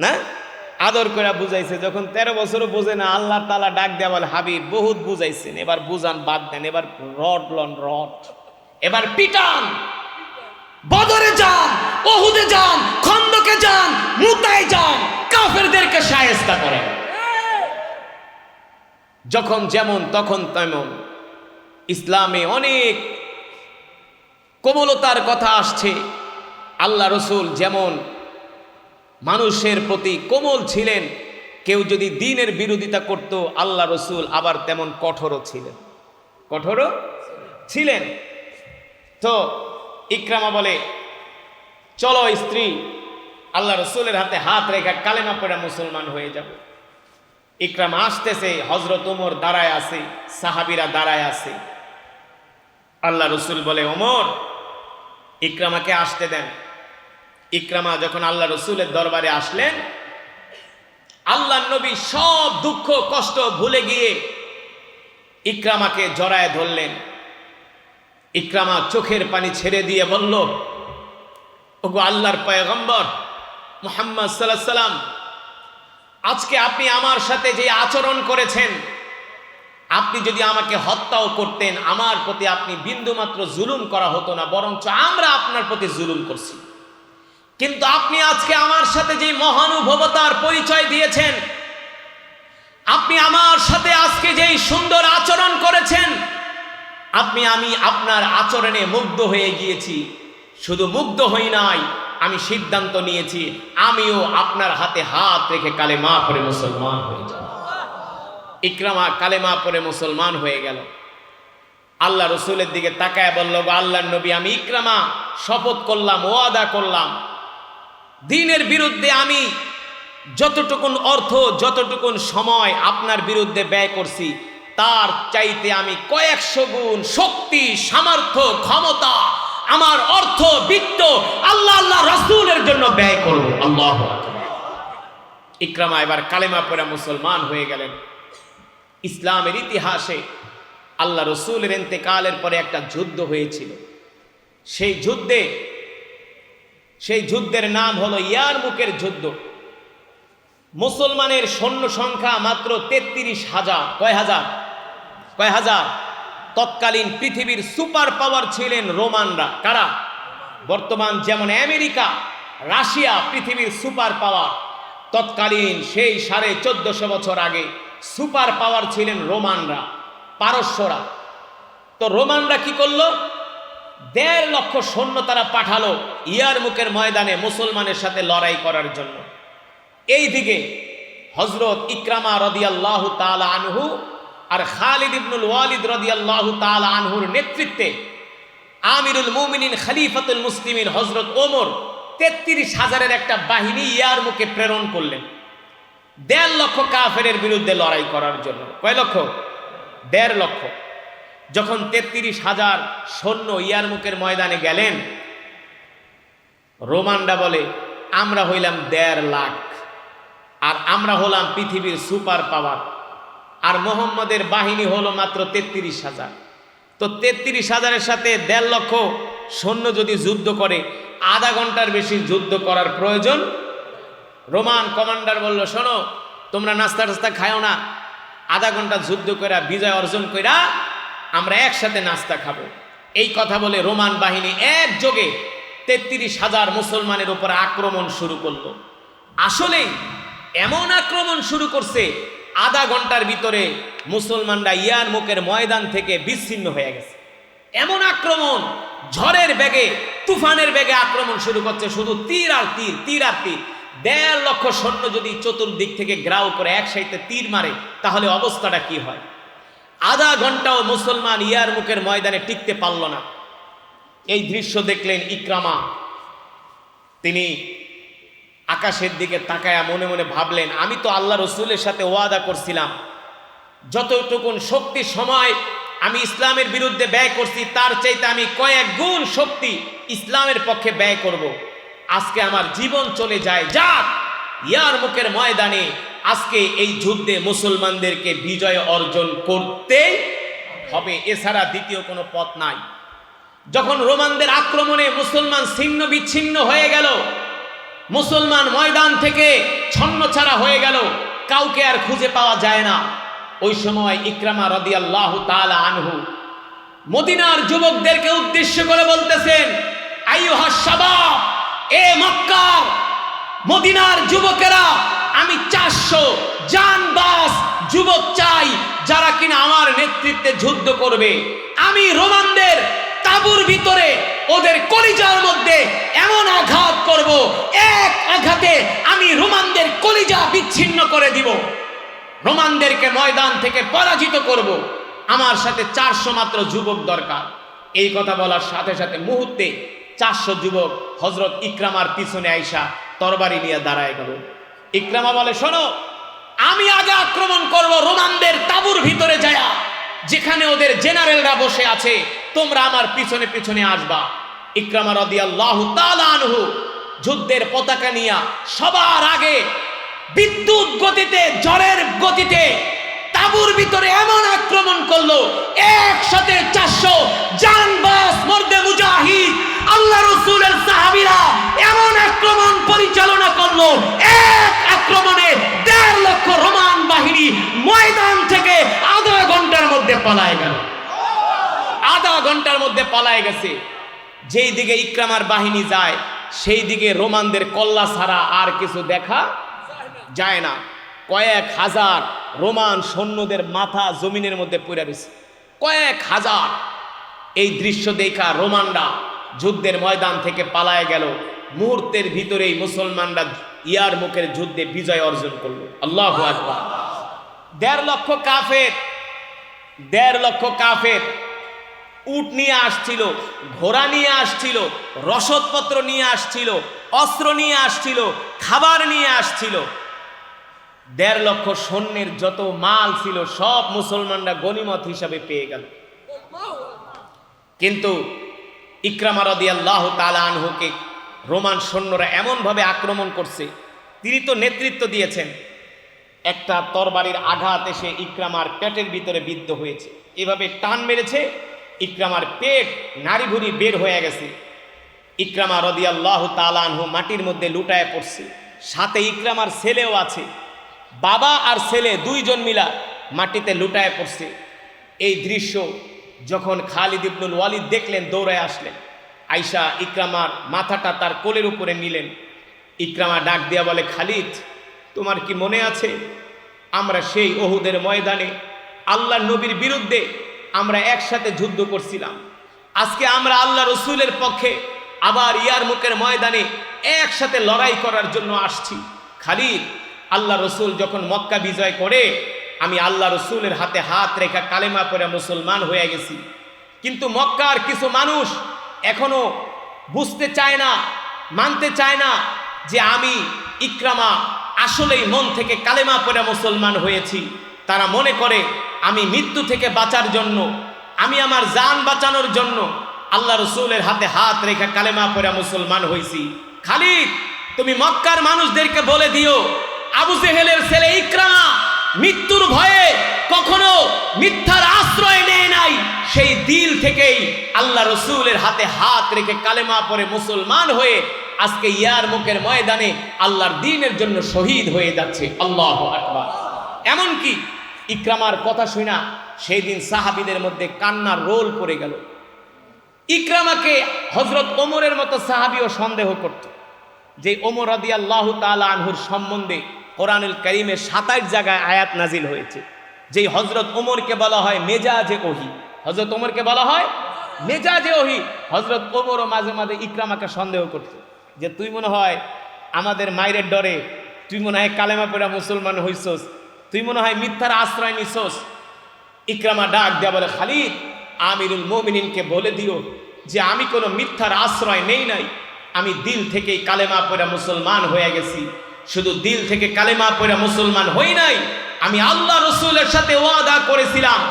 Speaker 1: না আদর করে বুঝাইছে। যখন 13 বছরও বোঝে না, আল্লাহ তাআলা ডাক দেয়া বলে, হাবিব বহুত বুঝাইছেন, এবার বুঝান বাদ দেন, এবার রড লন, রড, এবার পিটান। বদরে যান, উহুদে যান, খন্দকে যান, মুতায় যান, কাফেরদেরকে শায়েস্তা করেন। যখন যেমন তখন তেমন। ইসলামে অনেক কোমলতার কথা আসছে, আল্লাহ রসুল যেমন মানুষের প্রতি কোমল ছিলেন, কেউ যদি দ্বীনের বিরোধিতা করত আল্লাহ রসুল আবার তেমন কঠোরও ছিলেন, কঠোরও ছিলেন। তো ইকরামা বলে, চলো স্ত্রী, আল্লাহ রসুলের হাতে হাত রেখে কালেমা পড়ে মুসলমান হয়ে যাব। ইকরামা আসতেছে, হযরত ওমর দাঁড়ায় আছে, সাহাবীরা দাঁড়ায় আছে। আল্লাহ রসুল বলে, ওমর, ইকরামাকে আসতে দেন। ইকরামা যখন আল্লাহ রসুলের দরবারে আসলেন, আল্লাহ নবী সব দুঃখ কষ্ট ভুলে গিয়ে ইকরামাকে জড়ায় ধরলেন। ইকরামা চোখের পানি ছেড়ে দিয়ে বলল, ওগো আল্লাহর পয়গম্বর মুহাম্মদ সাল্লাল্লাহু আলাইহি সাল্লাম, আজকে আপনি আমার সাথে যে আচরণ করেছেন, আপনি যদি আমাকে হত্যাও করতেন, আমার প্রতি আপনি বিন্দুমাত্র জুলুম করা হতো না, বরঞ্চ আমরা আপনার প্রতি জুলুম করছি। কিন্তু আপনি আজকে আমার সাথে যে মহানুভবতার পরিচয় দিয়েছেন, আপনি আমার সাথে আজকে যেই সুন্দর আচরণ করেছেন, আমি আপনার আচরণে মুগ্ধ হয়ে গিয়েছি। শুধু মুগ্ধ হই নাই, আমি সিদ্ধান্ত নিয়েছি আমিও আপনার হাতে হাত রেখে কালেমা পড়ে মুসলমান হয়ে যাব। ইকরামা কালেমা পড়ে মুসলমান হয়ে গেল। আল্লাহ রসুলের দিকে তাকায় বলল, গো আল্লাহর নবী, আমি ইকরামা শপথ করলাম, ওয়াদা করলাম, দ্বীনের বিরুদ্ধে আমি যতটুকুন অর্থ, যতটুকুন সময় আপনার বিরুদ্ধে ব্যয় করছি, তার চাইতে আমি কয়েকশো গুণ শক্তি, সামর্থ্য, ক্ষমতা, আমার অর্থ বিত্ত আল্লাহ রাসূলের জন্য ব্যয় করব। আল্লাহু আকবার। ইকরামা এবার কালেমা পড়ে মুসলমান হয়ে গেলেন। ইসলামের ইতিহাসে আল্লাহ রসুলের ইন্তেকালের পরে একটা যুদ্ধ হয়েছিল। সেই যুদ্ধের নাম হলো ইয়ারমুকের যুদ্ধ। মুসলমানের সৈন্য সংখ্যা মাত্র 33,000। কয় হাজার? তৎকালীন পৃথিবীর সুপার পাওয়ার ছিলেন রোমানরা। কারা? বর্তমান যেমন আমেরিকা, রাশিয়া পৃথিবীর সুপার পাওয়ার, তৎকালীন সেই 1450 বছর আগে সুপার পাওয়ার ছিলেন রোমানরা, পারস্যরা। তো রোমানরা কি করলো? 1.5 লক্ষ সৈন্য তারা পাঠালো ইয়ারমুকের ময়দানে মুসলমানের সাথে লড়াই করার জন্য। এইদিকে হযরত ইকরামা রাদিয়াল্লাহু তাআলা আনহু আর খালিদ ইবনুল ওয়ালিদ রাদিয়াল্লাহু তাআলা আনহুর নেতৃত্বে আমিরুল মুমিনিন খলিফাতুল মুসলিমিন হযরত ওমর 33,000-এর একটা বাহিনী ইয়ারমুকে প্রেরণ করলেন 1.5 লক্ষ কাফেরের বিরুদ্ধে লড়াই করার জন্য। কয় লক্ষ? 1.5 লক্ষ। যখন 33,000 সৈন্য ইয়ারমুকের ময়দানে গেলেন, রোমানরা বলে, আমরা হইলাম 1.5 লাখ, আর আমরা হলাম পৃথিবীর সুপার পাওয়ার, আর মোহাম্মদের বাহিনী হলো মাত্র 33,000। তো 33,000-এর সাথে 1.5 লক্ষ সৈন্য যদি যুদ্ধ করে, আধা ঘন্টার বেশি যুদ্ধ করার প্রয়োজন। রোমান কমান্ডার বলল, শোনো, তোমরা নাস্তা টাস্তা খাও না, আধা ঘন্টা যুদ্ধ করে বিজয় অর্জন কইরা আমরা একসাথে নাস্তা খাবো। এই কথা বলে রোমান বাহিনী একযোগে 33,000 মুসলমানের উপর আক্রমণ শুরু করলো। আসলে এমন আক্রমণ শুরু করছে, আধা ঘন্টার ভিতরে মুসলমানরা ইয়ারমুকের ময়দান থেকে বিচ্ছিন্ন হয়ে গেছে। এমন আক্রমণ, ঝড়ের বেগে, তুফানের বেগে আক্রমণ শুরু করছে, শুধু তীর আর তীর, তীর আর তীর। 1.5 লক্ষ সৈন্য যদি চতুর্দিক থেকে গ্রাউ করে একসাথে তীর মারে, তাহলে অবস্থাটা কি হয়? আধা ঘন্টাও মুসলমান ইয়ারমুকের ময়দানে টিকতে পারল না। এই দৃশ্য দেখলেন ইকরামা। তিনি আকাশের দিকে তাকায়া মনে মনে ভাবলেন, আমি তো আল্লাহ রসুলের সাথে ওয়াদা করছিলাম, যতটুকুন শক্তি সময় আমি ইসলামের বিরুদ্ধে ব্যয় করছি, তার চাইতে আমি কয়েক গুণ শক্তি ইসলামের পক্ষে ব্যয় করব। আজকে আমার জীবন চলে যায়, যাক, ইয়ারমুকের ময়দানে আজকে এই যুদ্ধে মুসলমানদেরকে বিজয় অর্জন করতে হবে, এছাড়া দ্বিতীয় কোনো পথ নাই। যখন রোমানদের আক্রমণে মুসলমান ছিন্ন বিচ্ছিন্ন হয়ে গেল, মুসলমান ময়দান থেকে ছন্নছাড়া হয়ে গেল, কাউকে আর খুঁজে পাওয়া যায় না, ওই সময় ইকরামা রাদিয়াল্লাহু তাআলা আনহু মদিনার যুবকদেরকে উদ্দেশ্য করে বলতেছেন, আইয়ুহাস শাবাব, এ মক্কার মদিনার যুবকেরা, আমি 400 জানবাজ যুবক চাই, যারা কিনা আমার নেতৃত্বে যুদ্ধ করবে। আমি রোমানদের তাঁবুর ভিতরে ওদের কলিজার মধ্যে এমন আঘাত করব, এক আঘাতে আমি রোমানদের কলিজা বিচ্ছিন্ন করে দিব, রোমানদেরকে ময়দান থেকে পরাজিত করব। আমার সাথে 400 মাত্র যুবক দরকার। এই কথা বলার সাথে সাথে মুহূর্তে 400 যুবক হযরত ইকরামার পিছনে আইসা তরবারি নিয়ে দাঁড়ায় গেল। ইকরামা বলে, শোনো, আমি আগে আক্রমণ করব রোমানদের তাঁবুর ভিতরে যায়া, যেখানে ওদের জেনারেলরা বসে আছে, তোমরা আমার পিছনে পিছনে আসবা। ইকরামা রাদিয়াল্লাহু তাআলা আনহু যুদ্ধের পতাকা নিয়ে সবার আগে বিদ্যুৎ গতিতে, ঝড়ের গতিতে তাঁবুর ভিতরে এমন আক্রমণ করলো, একসাথে 400 জানবাজ মর্দে মুজাহিদ আল্লাহ রাসূলের সাহাবীরা এমন আক্রমণ পরিচালনা করলো, এক আক্রমণে 1.5 লক্ষ রোমান বাহিনী ময়দান থেকে আধা ঘন্টার মধ্যে পালায় গেল। আধা ঘন্টার মধ্যে পালায় গেছে। যেই দিকে ইকরামার বাহিনী যায়, সেই দিকে রোমানদের কল্লা ছাড়া আর কিছু দেখা যায় না। কয়েক হাজার রোমান সৈন্যদের মাথা জমিনের মধ্যে পড়ে রয়েছে, কয়েক হাজার। এই দৃশ্য দেখা রোমানরা যুদ্ধের ময়দান থেকে পালায় গেল। মুহূর্তের ভিতরেই মুসলমানরা ইয়ারমুকের যুদ্ধে বিজয় অর্জন করলো। আল্লাহু আকবার। 1.5 লক্ষ কাফের, 1.5 লক্ষ কাফের উট নিয়ে আসছিল, ঘোড়া নিয়ে আসছিল, রসদপত্র নিয়ে আসছিল, অস্ত্র নিয়ে আসছিল, খাবার নিয়ে আসছিল। 1.5 লক্ষ সৈন্যের যত মাল ছিল সব মুসলমানরা গনিমত হিসাবে পেয়ে গেল। কিন্তু ইকরামা রাদিয়াল্লাহু তাআলা আনহুকে রোমান সৈন্যরা এমনভাবে আক্রমণ করছে, তিনি তো নেতৃত্ব দিয়েছেন। একটা তরবারির আঘাত এসে ইকরামার পেটের ভিতরে বিদ্ধ হয়েছে, এভাবে টান মেরেছে, ইকরামার পেট নাড়িভুড়ি বের হয়ে গেছে। ইকরামা রাদিয়াল্লাহু তাআলা আনহু মাটির মধ্যে লুটায় পড়ছে, সাথে ইকরামার ছেলেও আছে। বাবা আর ছেলে 2 জন মিলা মাটিতে লুটায় পড়ছে। এই দৃশ্য যখন খালিদ ইবনুল ওয়ালিদ দেখলেন, দৌড়ায় আসলেন, আয়েশা ইকরামার মাথাটা তার কোলের উপরে নিলেন। ইকরামা ডাক দিয়া বলে, খালিদ, তোমার কি মনে আছে আমরা সেই ওহুদের ময়দানে আল্লাহর নবীর বিরুদ্ধে আমরা একসাথে যুদ্ধ করছিলাম? আজকে আমরা আল্লাহ রসুলের পক্ষে আবার ইয়ারমুকের ময়দানে একসাথে লড়াই করার জন্য আসছি। খালিদ, আল্লাহ রসুল যখন মক্কা বিজয় করে আমি আল্লাহ রসুলের হাতে হাত রেখা কালেমা পড়ে মুসলমান হয়ে গেছি, কিন্তু মক্কার কিছু মানুষ এখনো বুঝতে চায় না, মানতে চায় না যে আমি ইকরামা আসলেই মন থেকে কালেমা পড়ে মুসলমান হয়েছি। তারা মনে করে আমি মৃত্যু থেকে বাঁচার জন্য, আমি আমার জান বাঁচানোর জন্য আল্লাহ রসুলের হাতে হাত রেখা কালেমা পড়ে মুসলমান হয়েছি। খালিদ, তুমি মক্কার মানুষদেরকে বলে দিও, আবু জেহেলের ছেলে ইকরামা মৃত্যুর ভয়ে কখনো মিথ্যার আশ্রয় নেয় নাই, সেই দিল থেকেই আল্লাহ রসুলের হাতে হাত রেখে কালেমা পড়ে মুসলমান হয়ে আজকে ইয়ারমুকের ময়দানে আল্লাহর দ্বীনের জন্য শহীদ হয়ে যাচ্ছে। আল্লাহু আকবার। এমনকি ইকরামার কথা শুনা সেই দিন সাহাবীদের মধ্যে কান্নার রোল পড়ে গেল। ইকরামাকে হযরত ওমরের মতো সাহাবীও সন্দেহ করত, যে ওমর রাদিয়াল্লাহু তাআলা আনহুর সম্বন্ধে কোরআনুল কারীমে 27 জায়গায় আয়াত নাজিল হয়েছে। যেই হযরত ওমরকে বলা হয় মেজাজে ওহী, হযরত ওমরকে বলা হয় মেজাজে ওহী। হযরত ওমরও মাঝে মাঝে ইকরামাকে সন্দেহ করত, যে তুই মনে হয় আমাদের মায়ের ডরে, তুই মনে হয় কালেমা পড়া মুসলমান হইছস, তুই মনে হয় মিথ্যার আশ্রয় নিছস। ইকরামা ডাক দেয়া বলে, খালিদ, আমিরুল মুমিনিনকে বলে দিও যে আমি কোনো মিথ্যার আশ্রয় নেই নাই, আমি দিল থেকেই কালেমা পড়া মুসলমান হয়ে গেছি। শুধু দিল থেকে কালেমা পড়া মুসলমান হই নাই, আমি আল্লাহ রসুলের সাথে ওয়াদা করেছিলাম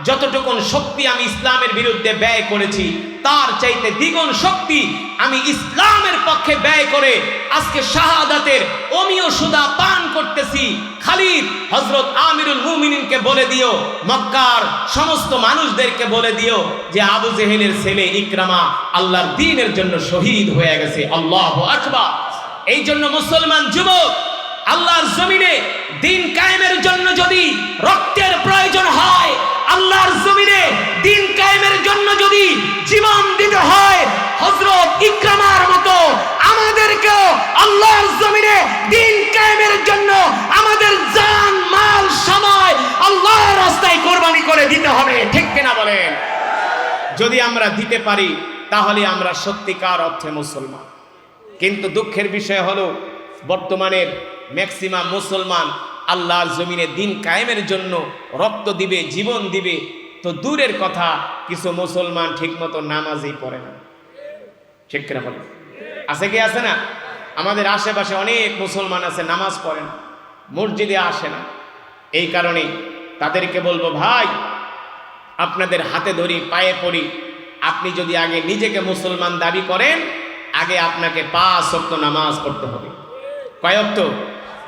Speaker 1: যতটুকুন শক্তি আমি ইসলামের বিরুদ্ধে ব্যয় করেছি তার চাইতে দ্বিগুণ শক্তি আমি ইসলামের পক্ষে ব্যয় করে আজকে শাহাদাতের অমীয় সুধা পান করতেছি। খালিদ, হযরত আমিরুল মুমিনিনকে বলে দিও, মক্কার সমস্ত মানুষদেরকে বলে দিও যে আবু জেহেলের ছেলে ইকরামা আল্লাহর দ্বীনের জন্য শহীদ হয়ে গেছে। আল্লাহু আকবার। এই জন্য মুসলমান যুবক, আল্লাহর জমিনে দ্বীন কায়েমের জন্য যদি রক্তের প্রয়োজন হয়, আল্লাহর জমিনে দ্বীন কায়েমের জন্য যদি জীবন দিতে হয়, হযরত ইকরামার মতো আমাদেরকেও আল্লাহর জমিনে দ্বীন কায়েমের জন্য আমাদের জান, মাল, সময় আল্লাহর রাস্তায় কোরবানি করে দিতে হবে। ঠিক কিনা বলেন? যদি আমরা দিতে পারি তাহলে আমরা সত্যিকার অর্থে মুসলমান। কিন্তু দুঃখের বিষয় হলো বর্তমানের ম্যাক্সিমাম মুসলমান আল্লাহর জমিনে দিন কায়েমের জন্য রক্ত দিবে, জীবন দিবে, তো দূরের কথা কিছু মুসলমান ঠিকমতো নামাজই পড়ে না। ঠিক কিনা বলে? আছে কি আছে না? আমাদের আশেপাশে অনেক মুসলমান আছে নামাজ পড়ে না, মসজিদে আসে না। এই কারণে তাদেরকে বলবো, ভাই আপনাদের হাতে ধরি, পায়ে পড়ি, আপনি যদি আগে নিজেকে মুসলমান দাবি করেন, আগে আপনাকে 5 ওয়াক্ত নামাজ পড়তে হবে। কয় ওয়াক্ত?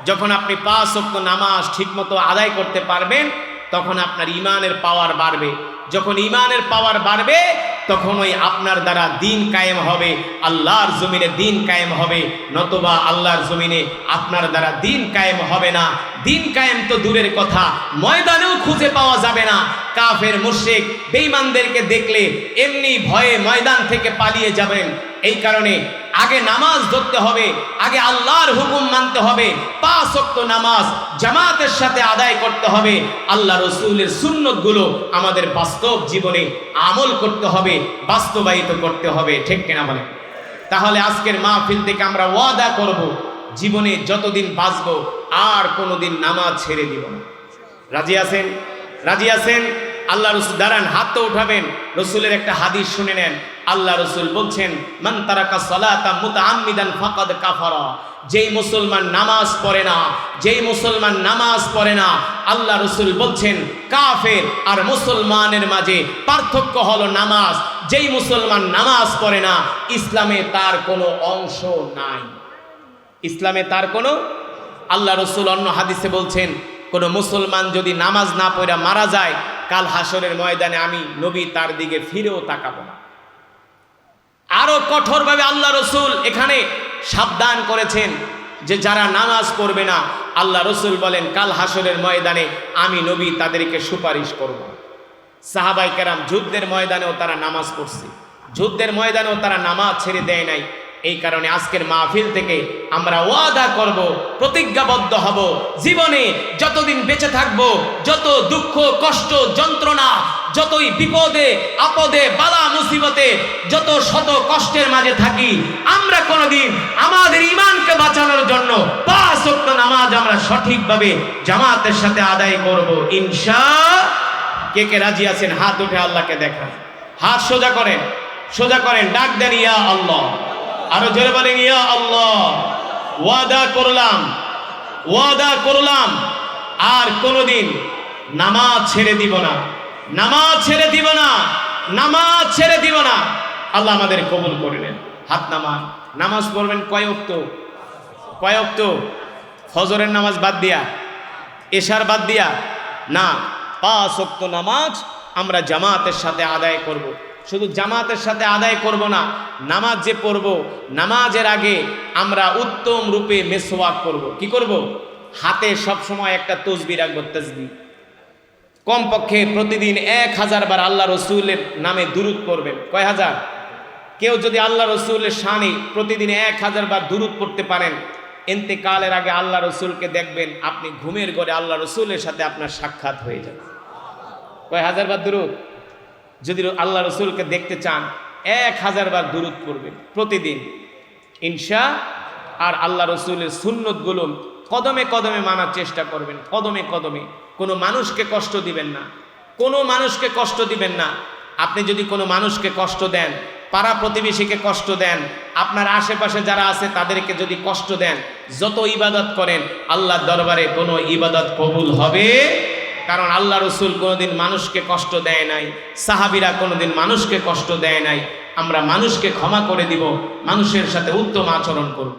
Speaker 1: যখন আপনি 5 ওয়াক্ত নামাজ ঠিকমতো আদায় করতে পারবেন তখন আপনার ঈমানের পাওয়ার বাড়বে। যখন ঈমানের পাওয়ার বাড়বে তখন ওই আপনার দ্বারা দিন কায়েম হবে, আল্লাহর জমিনে দিন কায়েম হবে। নতুবা আল্লাহর জমিনে আপনার দ্বারা দিন কায়েম হবে না। দিন কায়েম তো দূরের কথা, ময়দানেও খুঁজে পাওয়া যাবে না। কাফের মুশরিক বেঈমানদেরকে দেখলে এমনি ভয়ে ময়দান থেকে পালিয়ে যাবেন। এই কারণে আগে নামাজ ধরতে হবে, আগে আল্লাহর হুকুম মানতে হবে, 5 ওয়াক্ত নামাজ জামাতের সাথে আদায় করতে হবে। আল্লাহ রসুলের সুন্নতগুলো আমাদের বাস্তব জীবনে আমল করতে হবে, বাস্তবায়িত করতে হবে। ঠিক কিনা বলেন? তাহলে আজকের মাহফিল থেকে আমরা ওয়াদা করব, জীবনে যতদিন বাঁচবো আর কোনোদিন নামাজ ছেড়ে দিব না। রাজি আছেন? রাজি আছেন? আল্লাহ রসুল দাঁড়ান, হাত তো উঠাবেন। রসুলের একটা হাদিস শুনে নেন। আল্লাহ রসুল বলছেন, মান তারাকা সালাতা মুতাআম্মিদান ফাকাদ কাফারা। যেই মুসলমান নামাজ পড়ে না, যেই মুসলমান নামাজ পড়ে না, আল্লাহ রসুল বলছেন কাফের আর মুসলমানের মাঝে পার্থক্য হলো নামাজ। যেই মুসলমান নামাজ পড়ে না, ইসলামে তার কোনো অংশ নাই। ইসলামে তার কোনো, আল্লাহ রসুল অন্য হাদিসে বলছেন, কোনো মুসলমান যদি নামাজ না পড়ে মারা যায়, কাল হাসরের ময়দানে আমি নবী তার দিকে ফিরেও তাকাবো না। আরো কঠোরভাবে আল্লাহ রসুল এখানে সাবধান করেছেন যে যারা নামাজ পড়বে না, আল্লাহ রসুল বলেন কাল হাসরের ময়দানে আমি নবী তাদেরকে সুপারিশ করব। সাহাবায়ে কেরাম যুদ্ধের ময়দানেও তারা নামাজ পড়ছে, যুদ্ধের ময়দানেও তারা নামাজ ছেড়ে দেয় নাই। এই কারণে আজকের মাহফিল থেকে আমরা ওয়াদা করব, প্রতিজ্ঞাবদ্ধ হব, জীবনে যতদিন বেঁচে থাকবো, যত দুঃখ কষ্ট যন্ত্রণা, যতই বিপদে আপদে বালা মুসিবতে, যত শত কষ্টের মাঝে থাকি, আমরা কোনোদিন আমাদের ঈমানকে বাঁচানোর জন্য 5 ওয়াক্ত নামাজ আমরা সঠিকভাবে জামাতের সাথে আদায় করব ইনশাআল্লাহ। কে কে রাজি আছেন? হাত উঠে আল্লাহকে দেখান। হাত সোজা করেন, সোজা করেন, ডাক দেন ইয়া আল্লাহ। আরো জোরে বলেন ইয়া আল্লাহ। ওয়াদা করলাম, ওয়াদা করলাম আর কোনোদিন নামাজ ছেড়ে দিব না, নামাজ ছেড়ে দিব না, নামাজ ছেড়ে দিব না। আল্লাহ আমাদের কবুল করে নেন। হাত নামান। নামাজ পড়বেন কয় ওয়াক্ত? কয় ওয়াক্ত? ফজরের নামাজ বাদ দিয়া, এশার বাদ দিয়া না, 5 ওয়াক্ত নামাজ আমরা জামাতের সাথে আদায় করব। শুধু জামাতের সাথে আদায় করব না, নামাজ যে পড়ব, নামাজের আগে আমরা উত্তম রূপে মেসওয়াক করব। কি করব? হাতে সবসময় একটা তসবিহ রাখবো, তাসবিহ। কমপক্ষে প্রতিদিন 1000 বার আল্লাহ রসুলের নামে দুরূদ পড়বেন। কয় হাজার? কেউ যদি আল্লাহ রসুলের শানে প্রতিদিন 1000 বার দুরূদ পড়তে পারেন, ইন্তেকালের আগে আল্লাহ রসুলকে দেখবেন, আপনি ঘুমের ঘরে আল্লাহ রসুলের সাথে আপনার সাক্ষাৎ হয়ে যাবে। কয় হাজার বার দুরূদ? যদি আল্লাহ রসুলকে দেখতে চান 1000 বার দুরূদ পড়বেন প্রতিদিন ইনশাআল্লাহ। আর আল্লাহ রসুলের সুন্নতগুলো কদমে কদমে মানার চেষ্টা করবেন, কদমে কদমে। কোনো মানুষকে কষ্ট দিবেন না, কোনো মানুষকে কষ্ট দিবেন না। আপনি যদি কোনো মানুষকে কষ্ট দেন, পাড়া প্রতিবেশীকে কষ্ট দেন, আপনার আশেপাশে যারা আছে তাদেরকে যদি কষ্ট দেন, যত ইবাদত করেন আল্লাহর দরবারে কোনো ইবাদত কবুল হবে। কারণ আল্লাহ রসুল কোনোদিন মানুষকে কষ্ট দেয় নাই, সাহাবীরা কোনোদিন মানুষকে কষ্ট দেয় নাই। আমরা মানুষকে ক্ষমা করে দিব, মানুষের সাথে উত্তম আচরণ করব।